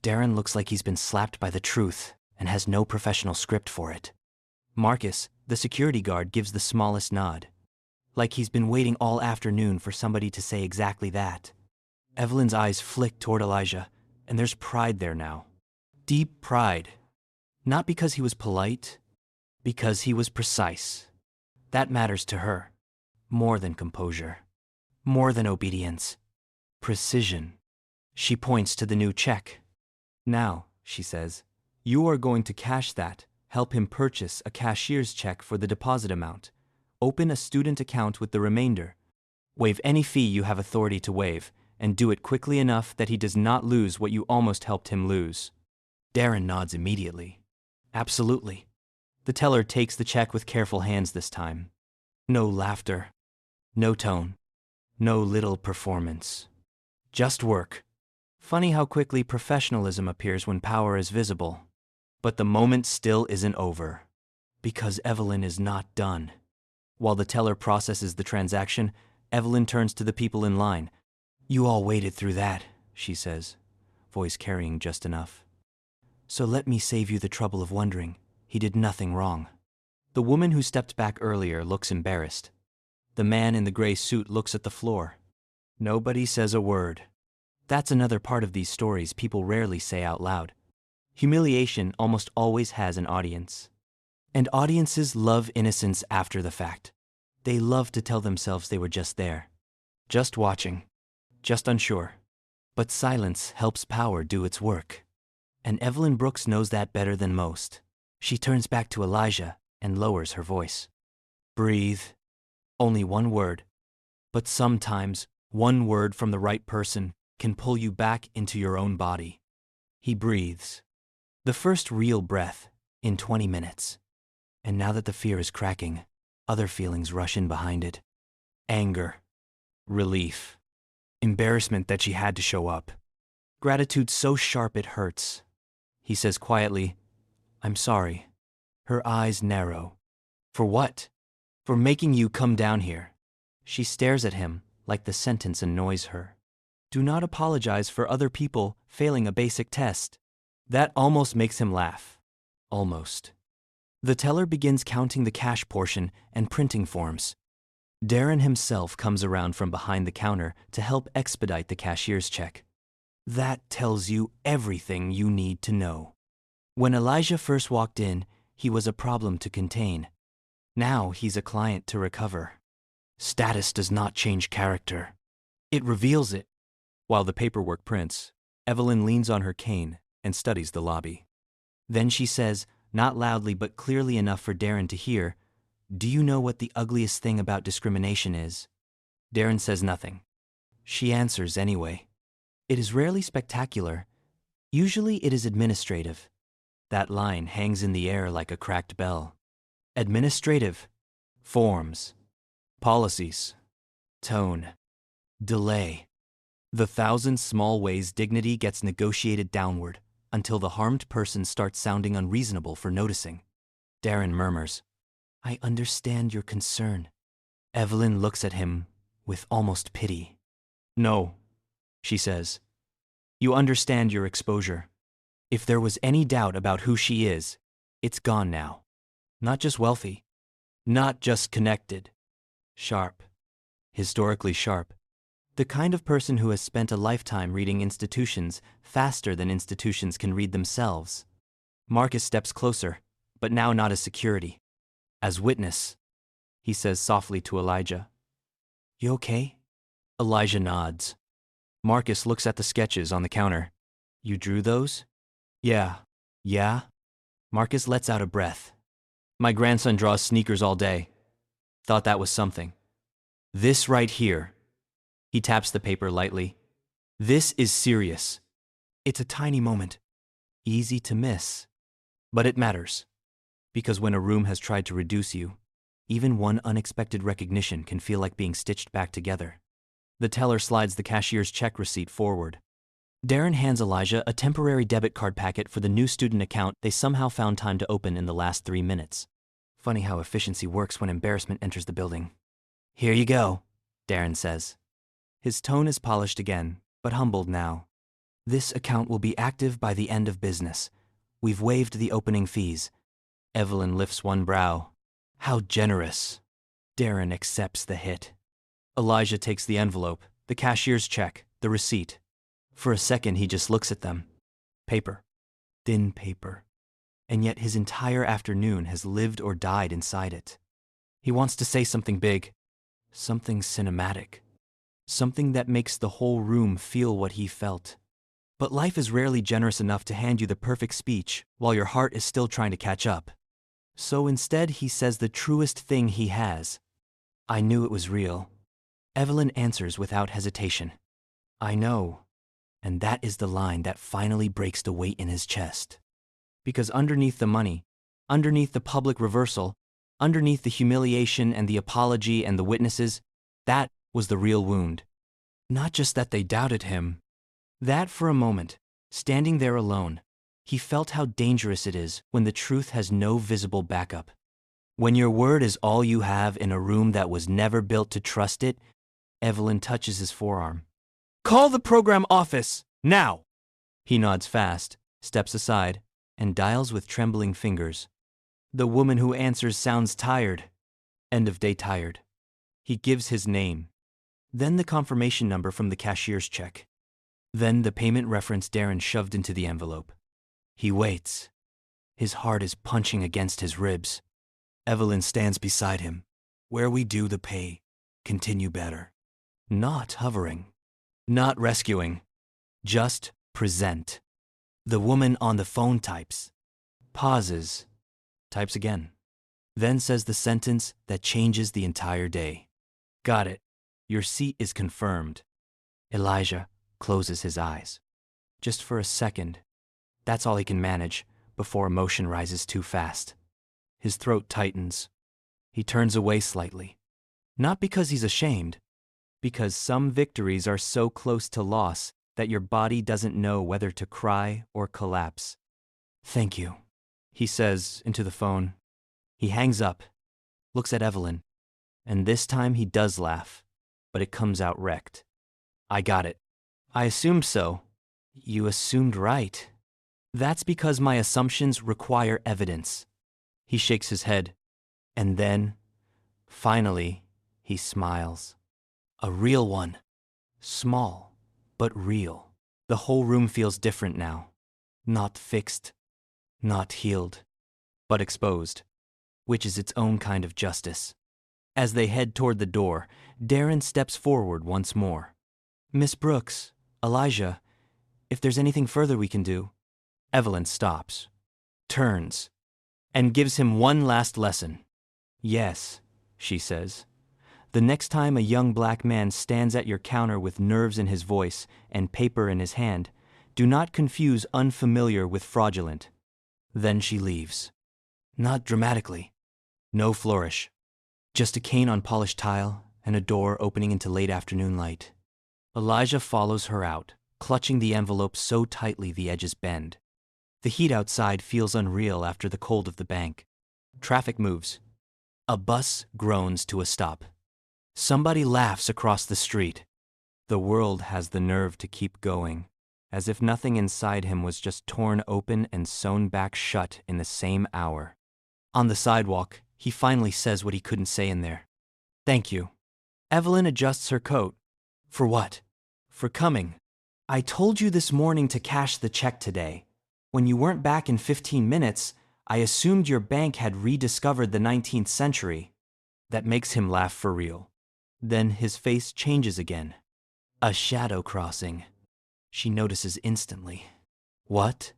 Darren looks like he's been slapped by the truth and has no professional script for it. Marcus, the security guard, gives the smallest nod. Like he's been waiting all afternoon for somebody to say exactly that. Evelyn's eyes flick toward Elijah, and there's pride there now. Deep pride. Not because he was polite, because he was precise. That matters to her. More than composure. More than obedience. Precision. She points to the new check. Now, she says, you are going to cash that, help him purchase a cashier's check for the deposit amount, open a student account with the remainder, waive any fee you have authority to waive, and do it quickly enough that he does not lose what you almost helped him lose. Darren nods immediately. Absolutely. The teller takes the check with careful hands this time. No laughter. No tone. No little performance. Just work. Funny how quickly professionalism appears when power is visible. But the moment still isn't over. Because Evelyn is not done. While the teller processes the transaction, Evelyn turns to the people in line. You all waited through that, she says, voice carrying just enough. So let me save you the trouble of wondering. He did nothing wrong. The woman who stepped back earlier looks embarrassed. The man in the gray suit looks at the floor. Nobody says a word. That's another part of these stories people rarely say out loud. Humiliation almost always has an audience. And audiences love innocence after the fact. They love to tell themselves they were just there. Just watching. Just unsure. But silence helps power do its work. And Evelyn Brooks knows that better than most. She turns back to Elijah and lowers her voice. Breathe. Only one word. But sometimes, one word from the right person can pull you back into your own body. He breathes. The first real breath in 20 minutes. And now that the fear is cracking, other feelings rush in behind it. Anger. Relief. Embarrassment that she had to show up. Gratitude so sharp it hurts. He says quietly, I'm sorry. Her eyes narrow. For what? For making you come down here. She stares at him like the sentence annoys her. Do not apologize for other people failing a basic test. That almost makes him laugh. Almost. The teller begins counting the cash portion and printing forms. Darren himself comes around from behind the counter to help expedite the cashier's check. That tells you everything you need to know. When Elijah first walked in, he was a problem to contain. Now he's a client to recover. Status does not change character. It reveals it. While the paperwork prints, Evelyn leans on her cane and studies the lobby. Then she says, not loudly but clearly enough for Darren to hear, "Do you know what the ugliest thing about discrimination is?" Darren says nothing. She answers anyway. It is rarely spectacular. Usually it is administrative. That line hangs in the air like a cracked bell. Administrative. Forms. Policies. Tone. Delay. The thousand small ways dignity gets negotiated downward until the harmed person starts sounding unreasonable for noticing. Darren murmurs, "I understand your concern." Evelyn looks at him with almost pity. "No," she says. "You understand your exposure. If there was any doubt about who she is, it's gone now. Not just wealthy. Not just connected. Sharp. Historically sharp. The kind of person who has spent a lifetime reading institutions faster than institutions can read themselves." Marcus steps closer, but now not as security. As witness, he says softly to Elijah. "You okay?" Elijah nods. Marcus looks at the sketches on the counter. "You drew those?" Yeah. Marcus lets out a breath. "My grandson draws sneakers all day. Thought that was something. This right here." He taps the paper lightly. "This is serious. It's a tiny moment. Easy to miss. But it matters. Because when a room has tried to reduce you, even one unexpected recognition can feel like being stitched back together." The teller slides the cashier's check receipt forward. Darren hands Elijah a temporary debit card packet for the new student account they somehow found time to open in the last 3 minutes. Funny how efficiency works when embarrassment enters the building. "Here you go," Darren says. His tone is polished again, but humbled now. "This account will be active by the end of business. We've waived the opening fees." Evelyn lifts one brow. "How generous." Darren accepts the hit. Elijah takes the envelope, the cashier's check, the receipt. For a second, he just looks at them. Paper. Thin paper. And yet his entire afternoon has lived or died inside it. He wants to say something big, something cinematic, something that makes the whole room feel what he felt. But life is rarely generous enough to hand you the perfect speech while your heart is still trying to catch up. So instead, he says the truest thing he has. "I knew it was real." Evelyn answers without hesitation. "I know." And that is the line that finally breaks the weight in his chest. Because underneath the money, underneath the public reversal, underneath the humiliation and the apology and the witnesses, that was the real wound. Not just that they doubted him. That for a moment, standing there alone, he felt how dangerous it is when the truth has no visible backup. When your word is all you have in a room that was never built to trust it. Evelyn touches his forearm. "Call the program office, now!" He nods fast, steps aside, and dials with trembling fingers. The woman who answers sounds tired. End of day tired. He gives his name. Then the confirmation number from the cashier's check. Then the payment reference Darren shoved into the envelope. He waits. His heart is punching against his ribs. Evelyn stands beside him. "Where we do the pay, continue better." Not hovering. Not rescuing. Just present. The woman on the phone types. Pauses. Types again. Then says the sentence that changes the entire day. "Got it. Your seat is confirmed." Elijah closes his eyes. Just for a second. That's all he can manage before emotion rises too fast. His throat tightens. He turns away slightly. Not because he's ashamed. Because some victories are so close to loss that your body doesn't know whether to cry or collapse. "Thank you," he says into the phone. He hangs up, looks at Evelyn, and this time he does laugh, but it comes out wrecked. I got it. I assumed so. You assumed right. That's because my assumptions require evidence. He shakes his head, and then, finally, he smiles. A real one. Small, but real. The whole room feels different now. Not fixed, not healed, but exposed, which is its own kind of justice. As they head toward the door, Darren steps forward once more. Miss Brooks, Elijah, if there's anything further we can do. Evelyn stops, turns, and gives him one last lesson. Yes, she says. The next time a young black man stands at your counter with nerves in his voice and paper in his hand, do not confuse unfamiliar with fraudulent. Then she leaves. Not dramatically. No flourish. Just a cane on polished tile and a door opening into late afternoon light. Elijah follows her out, clutching the envelope so tightly the edges bend. The heat outside feels unreal after the cold of the bank. Traffic moves. A bus groans to a stop. Somebody laughs across the street. The world has the nerve to keep going, as if nothing inside him was just torn open and sewn back shut in the same hour. On the sidewalk, he finally says what he couldn't say in there. Thank you. Evelyn adjusts her coat. For what? For coming. I told you this morning to cash the check today. When you weren't back in 15 minutes, I assumed your bank had rediscovered the 19th century. That makes him laugh for real. Then his face changes again. A shadow crossing. She notices instantly. What?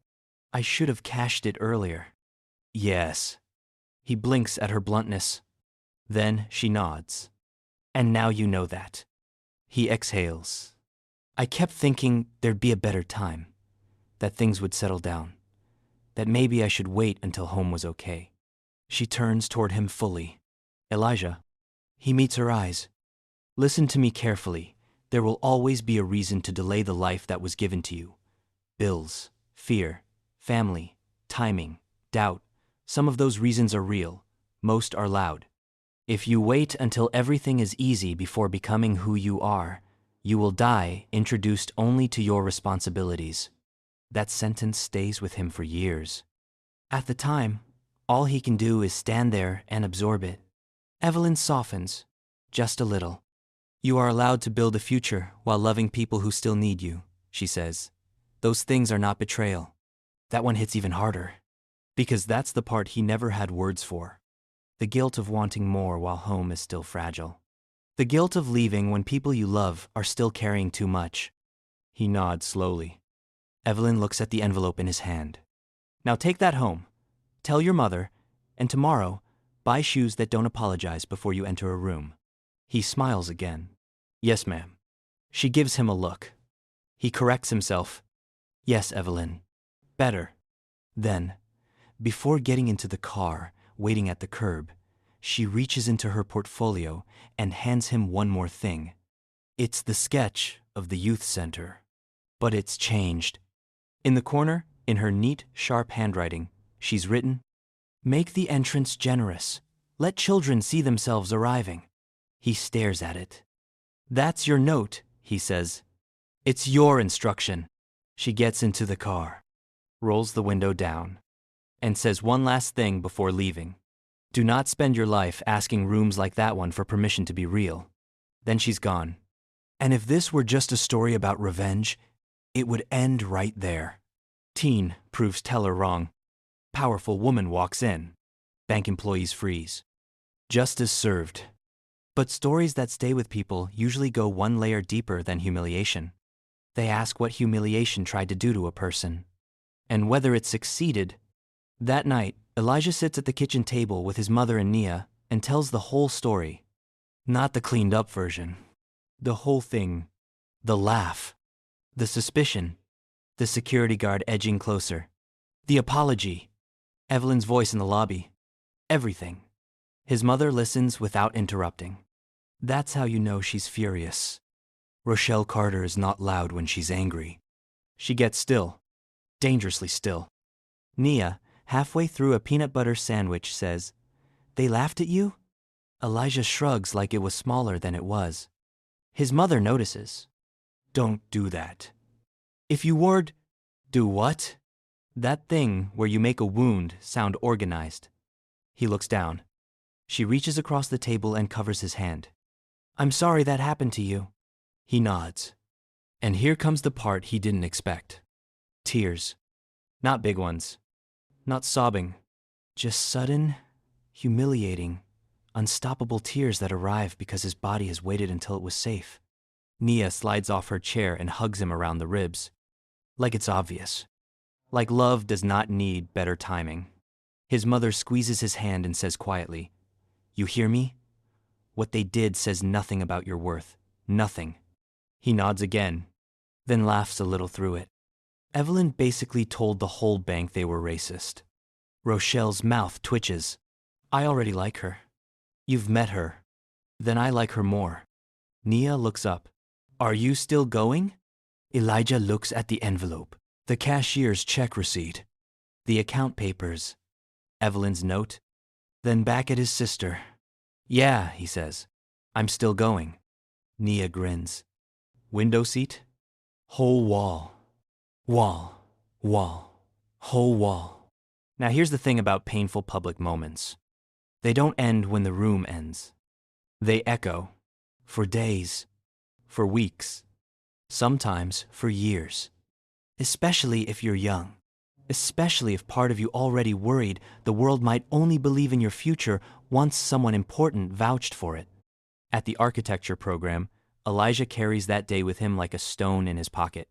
I should have cashed it earlier. Yes. He blinks at her bluntness. Then she nods. And now you know that. He exhales. I kept thinking there'd be a better time, that things would settle down, that maybe I should wait until home was okay. She turns toward him fully. Elijah. He meets her eyes. Listen to me carefully. There will always be a reason to delay the life that was given to you. Bills, fear, family, timing, doubt. Some of those reasons are real. Most are loud. If you wait until everything is easy before becoming who you are, you will die introduced only to your responsibilities. That sentence stays with him for years. At the time, all he can do is stand there and absorb it. Evelyn softens, just a little. You are allowed to build a future while loving people who still need you, she says. Those things are not betrayal. That one hits even harder. Because that's the part he never had words for. The guilt of wanting more while home is still fragile. The guilt of leaving when people you love are still carrying too much. He nods slowly. Evelyn looks at the envelope in his hand. Now take that home. Tell your mother, and tomorrow, buy shoes that don't apologize before you enter a room. He smiles again. Yes, ma'am. She gives him a look. He corrects himself. Yes, Evelyn. Better. Then, before getting into the car, waiting at the curb, she reaches into her portfolio and hands him one more thing. It's the sketch of the youth center. But it's changed. In the corner, in her neat, sharp handwriting, she's written, "Make the entrance generous. Let children see themselves arriving." He stares at it. That's your note, he says. It's your instruction. She gets into the car, rolls the window down, and says one last thing before leaving. Do not spend your life asking rooms like that one for permission to be real. Then she's gone. And if this were just a story about revenge, it would end right there. Teen proves teller wrong. Powerful woman walks in. Bank employees freeze. Justice served. But stories that stay with people usually go one layer deeper than humiliation. They ask what humiliation tried to do to a person, and whether it succeeded. That night, Elijah sits at the kitchen table with his mother and Nia and tells the whole story. Not the cleaned up version. The whole thing. The laugh. The suspicion. The security guard edging closer. The apology. Evelyn's voice in the lobby. Everything. His mother listens without interrupting. That's how you know she's furious. Rochelle Carter is not loud when she's angry. She gets still. Dangerously still. Nia, halfway through a peanut butter sandwich, says, "They laughed at you?" Elijah shrugs like it was smaller than it was. His mother notices. "Don't do that." "If you would, do what?" "That thing where you make a wound sound organized." He looks down. She reaches across the table and covers his hand. "I'm sorry that happened to you." He nods. And here comes the part he didn't expect. Tears. Not big ones. Not sobbing. Just sudden, humiliating, unstoppable tears that arrive because his body has waited until it was safe. Nia slides off her chair and hugs him around the ribs. Like it's obvious. Like love does not need better timing. His mother squeezes his hand and says quietly, "You hear me? What they did says nothing about your worth. Nothing." He nods again, then laughs a little through it. Evelyn basically told the whole bank they were racist. Rochelle's mouth twitches. "I already like her." "You've met her." "Then I like her more." Nia looks up. "Are you still going?" Elijah looks at the envelope. The cashier's check receipt. The account papers. Evelyn's note. Then back at his sister. "Yeah," he says. "I'm still going." Nia grins. Window seat? Whole wall. Wall. Wall. Whole wall. Now here's the thing about painful public moments. They don't end when the room ends. They echo. For days. For weeks. Sometimes for years. Especially if you're young. Especially if part of you already worried the world might only believe in your future once someone important vouched for it. At the architecture program, Elijah carries that day with him like a stone in his pocket.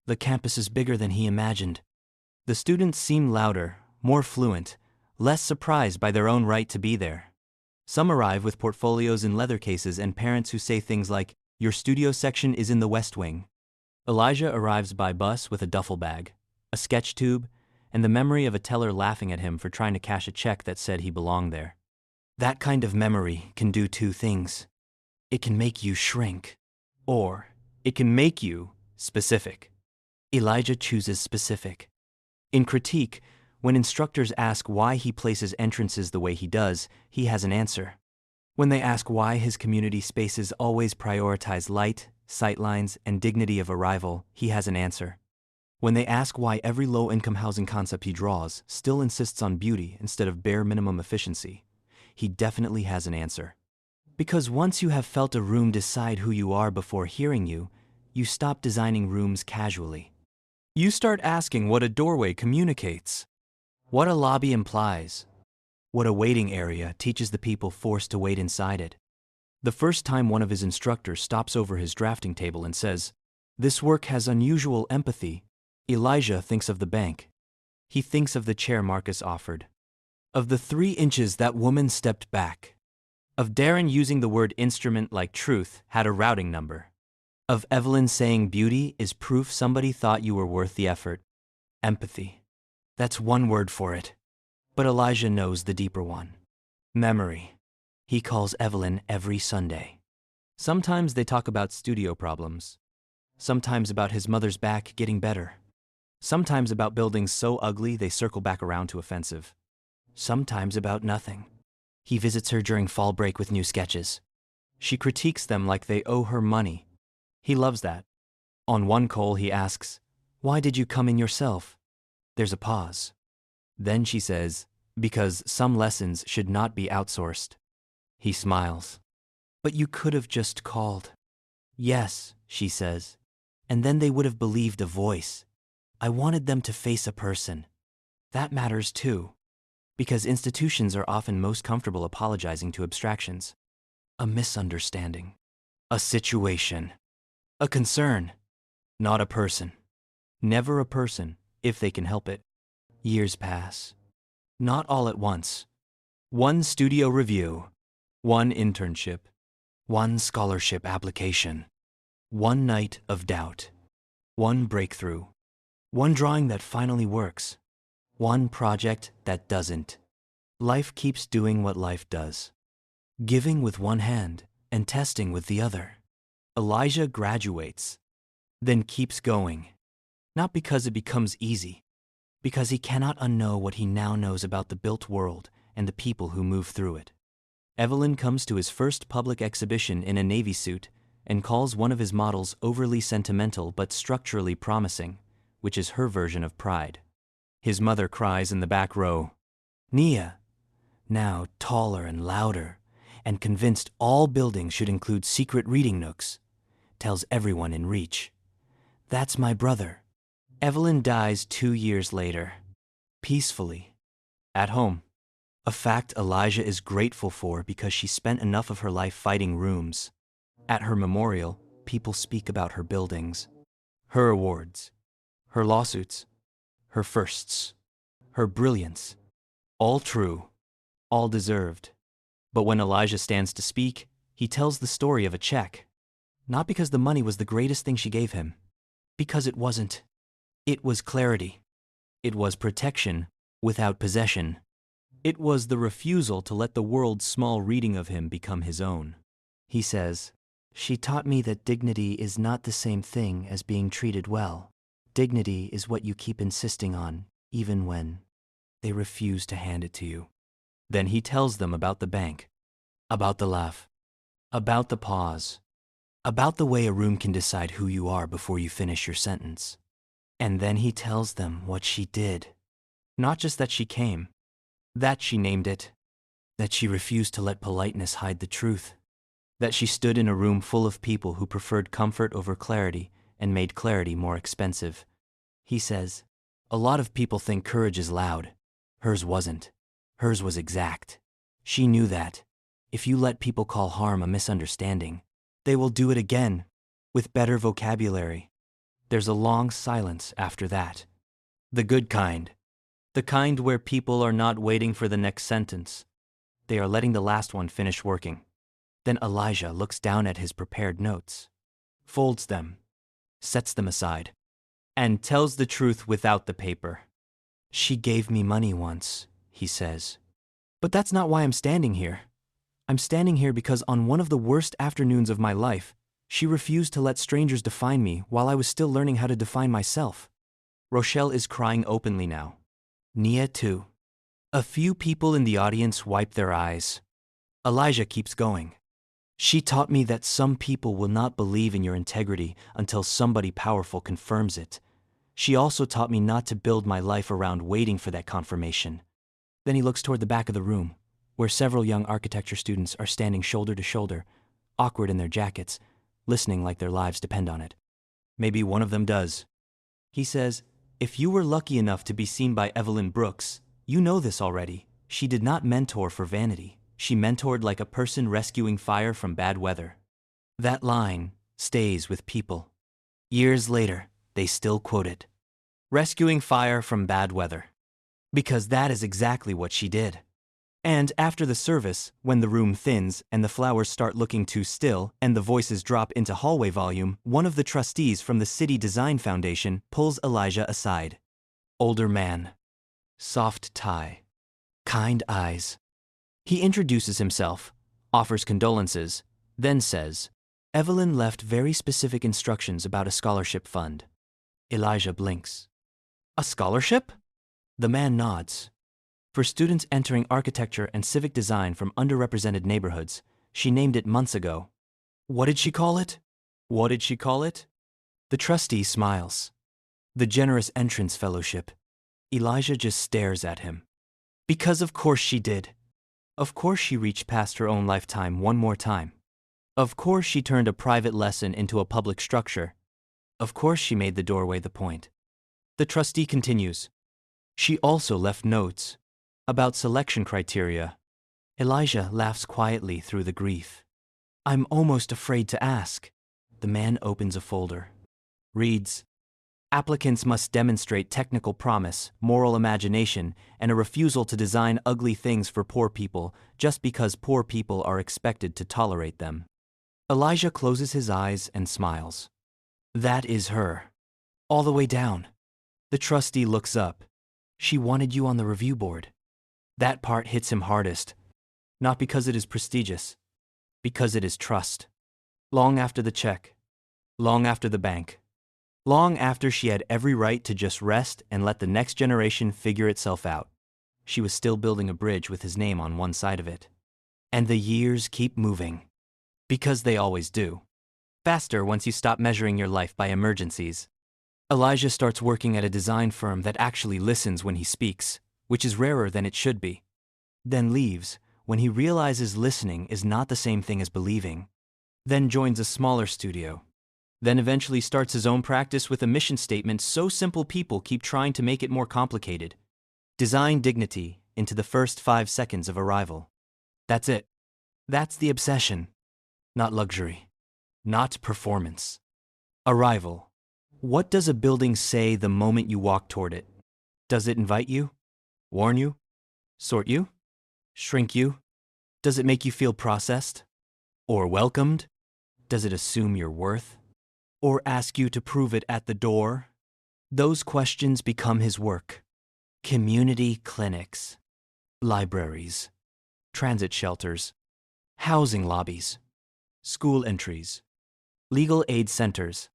The campus is bigger than he imagined. The students seem louder, more fluent, less surprised by their own right to be there. Some arrive with portfolios in leather cases and parents who say things like, "Your studio section is in the West Wing." Elijah arrives by bus with a duffel bag, a sketch tube, and the memory of a teller laughing at him for trying to cash a check that said he belonged there. That kind of memory can do two things. It can make you shrink, or it can make you specific. Elijah chooses specific. In critique, when instructors ask why he places entrances the way he does, he has an answer. When they ask why his community spaces always prioritize light, sightlines, and dignity of arrival, he has an answer. When they ask why every low-income housing concept he draws still insists on beauty instead of bare minimum efficiency, he definitely has an answer. Because once you have felt a room decide who you are before hearing you, you stop designing rooms casually. You start asking what a doorway communicates, what a lobby implies, what a waiting area teaches the people forced to wait inside it. The first time one of his instructors stops over his drafting table and says, "This work has unusual empathy," Elijah thinks of the bank. He thinks of the chair Marcus offered. Of the 3 inches that woman stepped back. Of Darren using the word instrument like truth had a routing number. Of Evelyn saying beauty is proof somebody thought you were worth the effort. Empathy. That's one word for it. But Elijah knows the deeper one. Memory. He calls Evelyn every Sunday. Sometimes they talk about studio problems. Sometimes about his mother's back getting better. Sometimes about buildings so ugly they circle back around to offensive. Sometimes about nothing. He visits her during fall break with new sketches. She critiques them like they owe her money. He loves that. On one call he asks, "Why did you come in yourself?" There's a pause. Then she says, "Because some lessons should not be outsourced." He smiles. "But you could have just called." "Yes," she says. "And then they would have believed a voice. I wanted them to face a person." That matters too. Because institutions are often most comfortable apologizing to abstractions. A misunderstanding. A situation. A concern. Not a person. Never a person, if they can help it. Years pass. Not all at once. One studio review. One internship. One scholarship application. One night of doubt. One breakthrough. One drawing that finally works. One project that doesn't. Life keeps doing what life does. Giving with one hand and testing with the other. Elijah graduates, then keeps going. Not because it becomes easy, because he cannot unknow what he now knows about the built world and the people who move through it. Evelyn comes to his first public exhibition in a navy suit and calls one of his models overly sentimental but structurally promising, which is her version of pride. His mother cries in the back row, "Nia," now taller and louder, and convinced all buildings should include secret reading nooks, tells everyone in reach, "That's my brother." Evelyn dies 2 years later, peacefully, at home. A fact Elijah is grateful for because she spent enough of her life fighting rooms. At her memorial, people speak about her buildings, her awards, her lawsuits, her firsts, her brilliance. All true, all deserved. But when Elijah stands to speak, he tells the story of a check. Not because the money was the greatest thing she gave him, because it wasn't. It was clarity. It was protection without possession. It was the refusal to let the world's small reading of him become his own. He says, "She taught me that dignity is not the same thing as being treated well. Dignity is what you keep insisting on, even when they refuse to hand it to you." Then he tells them about the bank, about the laugh, about the pause, about the way a room can decide who you are before you finish your sentence. And then he tells them what she did. Not just that she came, that she named it, that she refused to let politeness hide the truth, that she stood in a room full of people who preferred comfort over clarity and made clarity more expensive. He says, "A lot of people think courage is loud. Hers wasn't. Hers was exact. She knew that if you let people call harm a misunderstanding, they will do it again, with better vocabulary." There's a long silence after that. The good kind. The kind where people are not waiting for the next sentence. They are letting the last one finish working. Then Elijah looks down at his prepared notes, folds them, sets them aside, and tells the truth without the paper. "She gave me money once," he says. "But that's not why I'm standing here. I'm standing here because on one of the worst afternoons of my life, she refused to let strangers define me while I was still learning how to define myself." Rochelle is crying openly now. Nia too. A few people in the audience wipe their eyes. Elijah keeps going. "She taught me that some people will not believe in your integrity until somebody powerful confirms it. She also taught me not to build my life around waiting for that confirmation." Then he looks toward the back of the room, where several young architecture students are standing shoulder to shoulder, awkward in their jackets, listening like their lives depend on it. "Maybe one of them does." He says, "If you were lucky enough to be seen by Evelyn Brooks, you know this already. She did not mentor for vanity. She mentored like a person rescuing fire from bad weather." That line stays with people. Years later, they still quote it. Rescuing fire from bad weather. Because that is exactly what she did. And after the service, when the room thins and the flowers start looking too still and the voices drop into hallway volume, one of the trustees from the City Design Foundation pulls Elijah aside. Older man. Soft tie. Kind eyes. He introduces himself, offers condolences, then says, "Evelyn left very specific instructions about a scholarship fund." Elijah blinks. "A scholarship?" The man nods. "For students entering architecture and civic design from underrepresented neighborhoods. She named it months ago." "What did she call it?" "What did she call it?" The trustee smiles. "The Generous Entrance Fellowship." Elijah just stares at him. Because of course she did. Of course she reached past her own lifetime one more time. Of course she turned a private lesson into a public structure. Of course she made the doorway the point. The trustee continues. "She also left notes about selection criteria." Elijah laughs quietly through the grief. "I'm almost afraid to ask." The man opens a folder. Reads, "Applicants must demonstrate technical promise, moral imagination, and a refusal to design ugly things for poor people just because poor people are expected to tolerate them." Elijah closes his eyes and smiles. That is her. All the way down. The trustee looks up. "She wanted you on the review board." That part hits him hardest, not because it is prestigious, because it is trust. Long after the check, long after the bank, long after she had every right to just rest and let the next generation figure itself out. She was still building a bridge with his name on one side of it. And the years keep moving. Because they always do. Faster once you stop measuring your life by emergencies. Elijah starts working at a design firm that actually listens when he speaks, which is rarer than it should be. Then leaves when he realizes listening is not the same thing as believing. Then joins a smaller studio. Then eventually starts his own practice with a mission statement so simple people keep trying to make it more complicated. Design dignity into the first 5 seconds of arrival. That's it. That's the obsession. Not luxury. Not performance. Arrival. What does a building say the moment you walk toward it? Does it invite you? Warn you? Sort you? Shrink you? Does it make you feel processed? Or welcomed? Does it assume your worth? Or ask you to prove it at the door? Those questions become his work. Community clinics, libraries, transit shelters, housing lobbies, school entries, legal aid centers,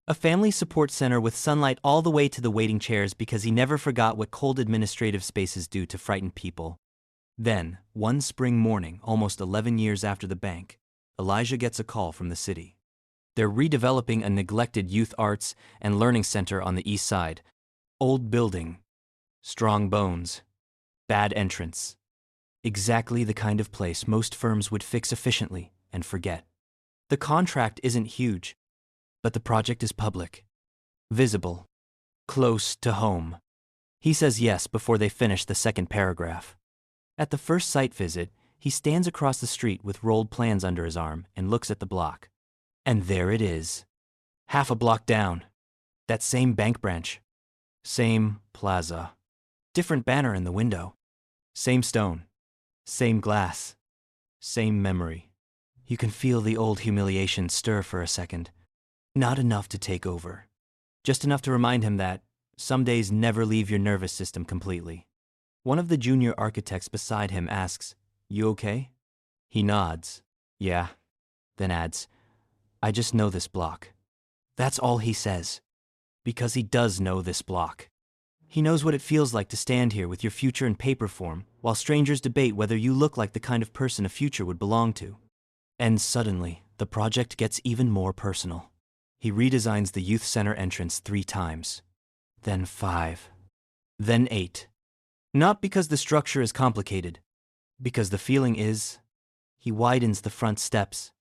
a family support center with sunlight all the way to the waiting chairs because he never forgot what cold administrative spaces do to frighten people. Then, one spring morning, almost 11 years after the bank, Elijah gets a call from the city. They're redeveloping a neglected youth arts and learning center on the east side. Old building, strong bones, bad entrance. Exactly the kind of place most firms would fix efficiently and forget. The contract isn't huge, but the project is public, visible, close to home. He says yes before they finish the second paragraph. At the first site visit, he stands across the street with rolled plans under his arm and looks at the block. And there it is. Half a block down. That same bank branch. Same plaza. Different banner in the window. Same stone. Same glass. Same memory. You can feel the old humiliation stir for a second. Not enough to take over. Just enough to remind him that some days never leave your nervous system completely. One of the junior architects beside him asks, "You okay?" He nods. "Yeah." Then adds, "I just know this block." That's all he says. Because he does know this block. He knows what it feels like to stand here with your future in paper form while strangers debate whether you look like the kind of person a future would belong to. And suddenly, the project gets even more personal. He redesigns the youth center entrance 3 times. Then 5. Then 8. Not because the structure is complicated. Because the feeling is, he widens the front steps.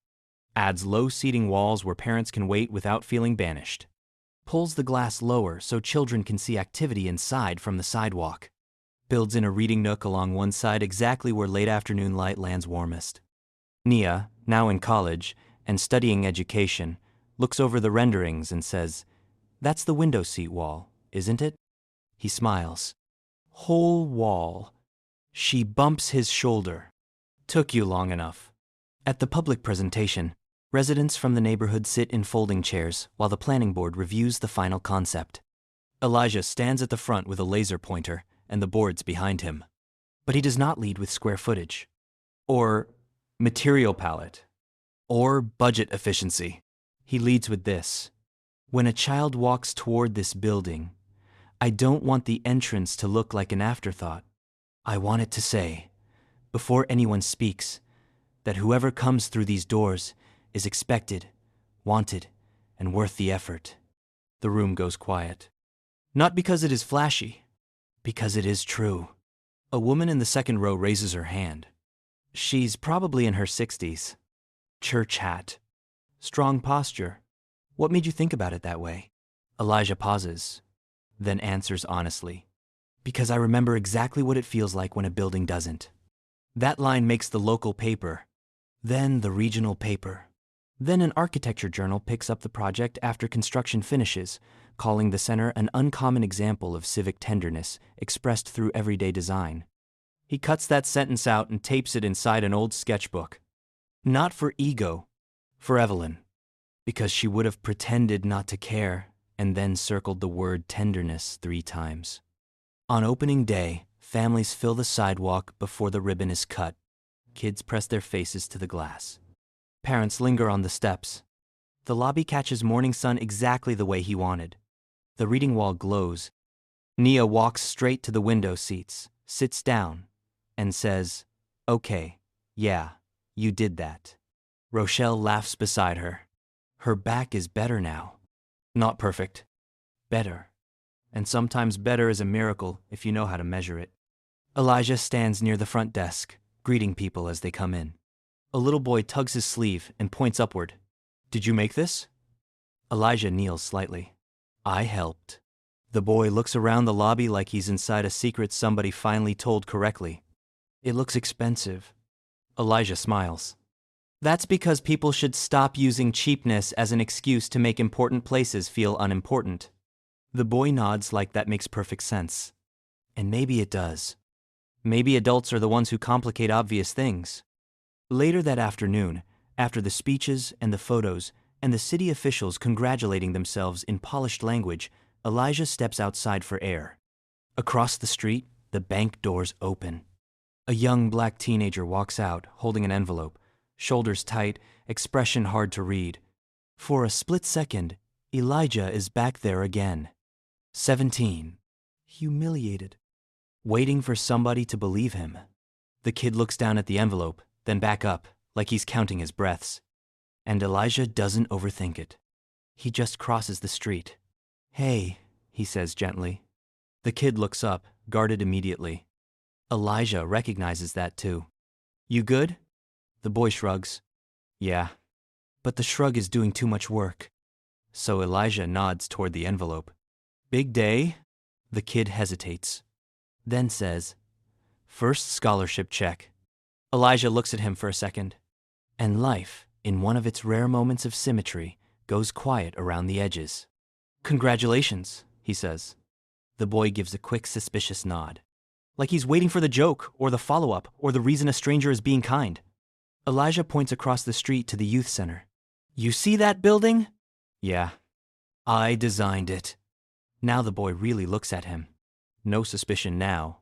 Adds low seating walls where parents can wait without feeling banished. Pulls the glass lower so children can see activity inside from the sidewalk. Builds in a reading nook along one side exactly where late afternoon light lands warmest. Nia, now in college and studying education, looks over the renderings and says, "That's the window seat wall, isn't it?" He smiles. "Whole wall." She bumps his shoulder. "Took you long enough." At the public presentation, residents from the neighborhood sit in folding chairs while the planning board reviews the final concept. Elijah stands at the front with a laser pointer and the boards behind him. But he does not lead with square footage, or material palette, or budget efficiency. He leads with this. When a child walks toward this building, I don't want the entrance to look like an afterthought. I want it to say, before anyone speaks, that whoever comes through these doors is expected, wanted, and worth the effort. The room goes quiet. Not because it is flashy, because it is true. A woman in the second row raises her hand. She's probably in her 60s. Church hat. Strong posture. What made you think about it that way? Elijah pauses, then answers honestly. Because I remember exactly what it feels like when a building doesn't. That line makes the local paper, then the regional paper. Then an architecture journal picks up the project after construction finishes, calling the center an uncommon example of civic tenderness expressed through everyday design. He cuts that sentence out and tapes it inside an old sketchbook. Not for ego, for Evelyn. Because she would have pretended not to care and then circled the word tenderness 3 times. On opening day, families fill the sidewalk before the ribbon is cut. Kids press their faces to the glass. Parents linger on the steps. The lobby catches morning sun exactly the way he wanted. The reading wall glows. Nia walks straight to the window seats, sits down, and says, "Okay, yeah, you did that." Rochelle laughs beside her. Her back is better now. Not perfect. Better. And sometimes better is a miracle if you know how to measure it. Elijah stands near the front desk, greeting people as they come in. A little boy tugs his sleeve and points upward. "Did you make this?" Elijah kneels slightly. "I helped." The boy looks around the lobby like he's inside a secret somebody finally told correctly. "It looks expensive." Elijah smiles. "That's because people should stop using cheapness as an excuse to make important places feel unimportant." The boy nods like that makes perfect sense. And maybe it does. Maybe adults are the ones who complicate obvious things. Later that afternoon, after the speeches and the photos, and the city officials congratulating themselves in polished language, Elijah steps outside for air. Across the street, the bank doors open. A young black teenager walks out, holding an envelope, shoulders tight, expression hard to read. For a split second, Elijah is back there again. 17. Humiliated. Waiting for somebody to believe him. The kid looks down at the envelope, then back up, like he's counting his breaths. And Elijah doesn't overthink it. He just crosses the street. "Hey," he says gently. The kid looks up, guarded immediately. Elijah recognizes that too. "You good?" The boy shrugs. "Yeah." But the shrug is doing too much work. So Elijah nods toward the envelope. "Big day?" The kid hesitates. Then says, "First scholarship check." Elijah looks at him for a second. And life, in one of its rare moments of symmetry, goes quiet around the edges. "Congratulations," he says. The boy gives a quick, suspicious nod. Like he's waiting for the joke, or the follow-up, or the reason a stranger is being kind. Elijah points across the street to the youth center. "You see that building?" "Yeah. I designed it." Now the boy really looks at him. No suspicion now.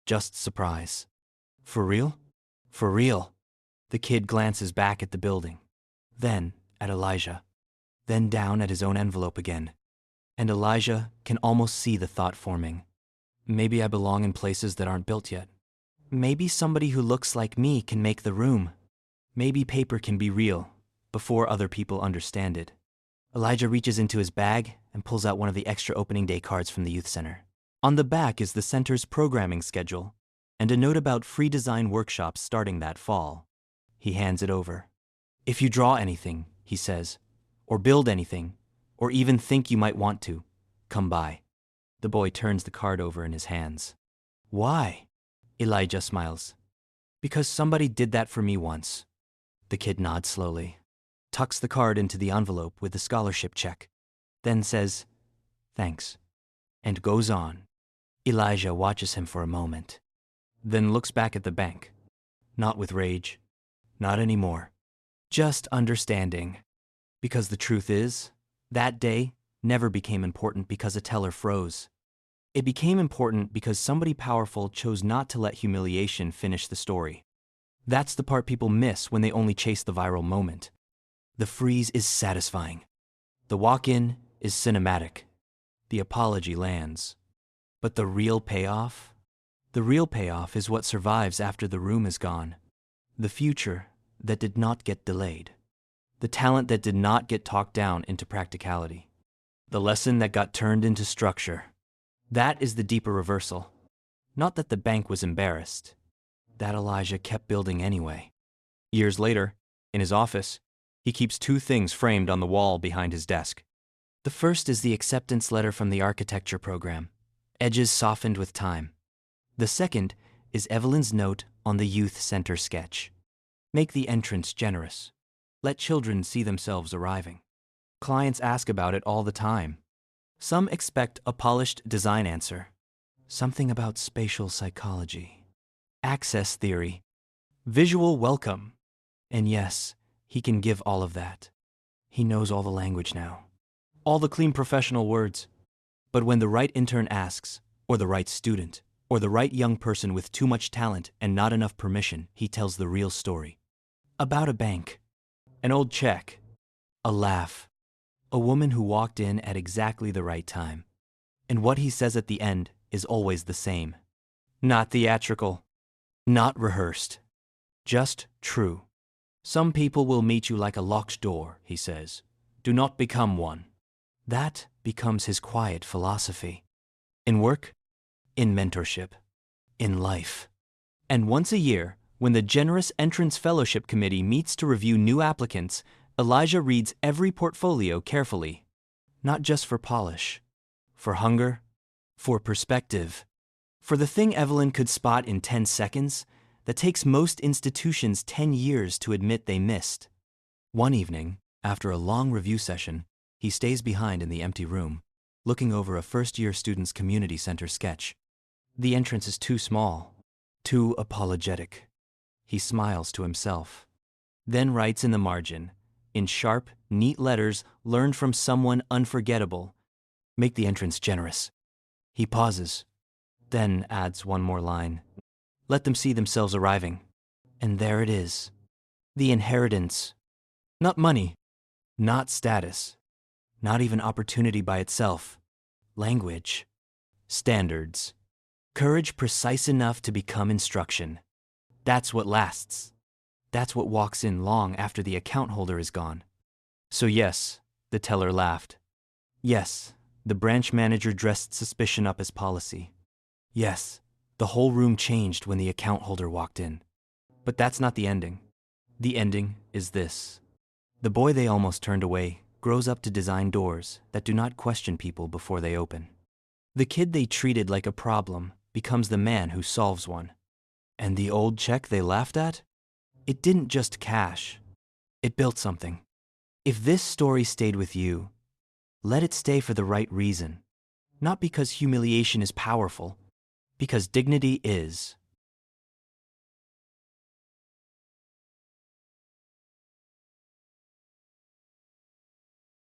Just surprise. "For real?" "For real." The kid glances back at the building. Then at Elijah. Then down at his own envelope again. And Elijah can almost see the thought forming. Maybe I belong in places that aren't built yet. Maybe somebody who looks like me can make the room. Maybe paper can be real, before other people understand it. Elijah reaches into his bag and pulls out one of the extra opening day cards from the youth center. On the back is the center's programming schedule, and a note about free design workshops starting that fall. He hands it over. "If you draw anything," he says, "or build anything, or even think you might want to, come by." The boy turns the card over in his hands. "Why?" Elijah smiles. "Because somebody did that for me once." The kid nods slowly, tucks the card into the envelope with the scholarship check, then says, "Thanks," and goes on. Elijah watches him for a moment, then looks back at the bank. Not with rage. Not anymore. Just understanding. Because the truth is, that day never became important because a teller froze. It became important because somebody powerful chose not to let humiliation finish the story. That's the part people miss when they only chase the viral moment. The freeze is satisfying. The walk-in is cinematic. The apology lands. But the real payoff? The real payoff is what survives after the room is gone. The future that did not get delayed. The talent that did not get talked down into practicality. The lesson that got turned into structure. That is the deeper reversal. Not that the bank was embarrassed. That Elijah kept building anyway. Years later, in his office, he keeps two things framed on the wall behind his desk. The first is the acceptance letter from the architecture program, edges softened with time. The second is Evelyn's note on the youth center sketch. Make the entrance generous. Let children see themselves arriving. Clients ask about it all the time. Some expect a polished design answer. Something about spatial psychology. Access theory. Visual welcome. And yes, he can give all of that. He knows all the language now. All the clean professional words. But when the right intern asks, or the right student, or the right young person with too much talent and not enough permission, he tells the real story. About a bank. An old check. A laugh. A woman who walked in at exactly the right time. And what he says at the end is always the same. Not theatrical. Not rehearsed. Just true. Some people will meet you like a locked door, he says. Do not become one. That becomes his quiet philosophy. In work, in mentorship, in life. And once a year, when the generous Entrance Fellowship Committee meets to review new applicants, Elijah reads every portfolio carefully. Not just for polish. For hunger. For perspective. For the thing Evelyn could spot in 10 seconds that takes most institutions 10 years to admit they missed. One evening, after a long review session, he stays behind in the empty room, looking over a first-year student's community center sketch. The entrance is too small, too apologetic. He smiles to himself, then writes in the margin, in sharp, neat letters learned from someone unforgettable, make the entrance generous. He pauses, then adds one more line. Let them see themselves arriving. And there it is. The inheritance. Not money. Not status. Not even opportunity by itself. Language. Standards. Courage precise enough to become instruction. That's what lasts. That's what walks in long after the account holder is gone. So yes, the teller laughed. Yes, the branch manager dressed suspicion up as policy. Yes, the whole room changed when the account holder walked in. But that's not the ending. The ending is this. The boy they almost turned away grows up to design doors that do not question people before they open. The kid they treated like a problem becomes the man who solves one. And the old check they laughed at? It didn't just cash. It built something. If this story stayed with you, let it stay for the right reason. Not because humiliation is powerful, because dignity is.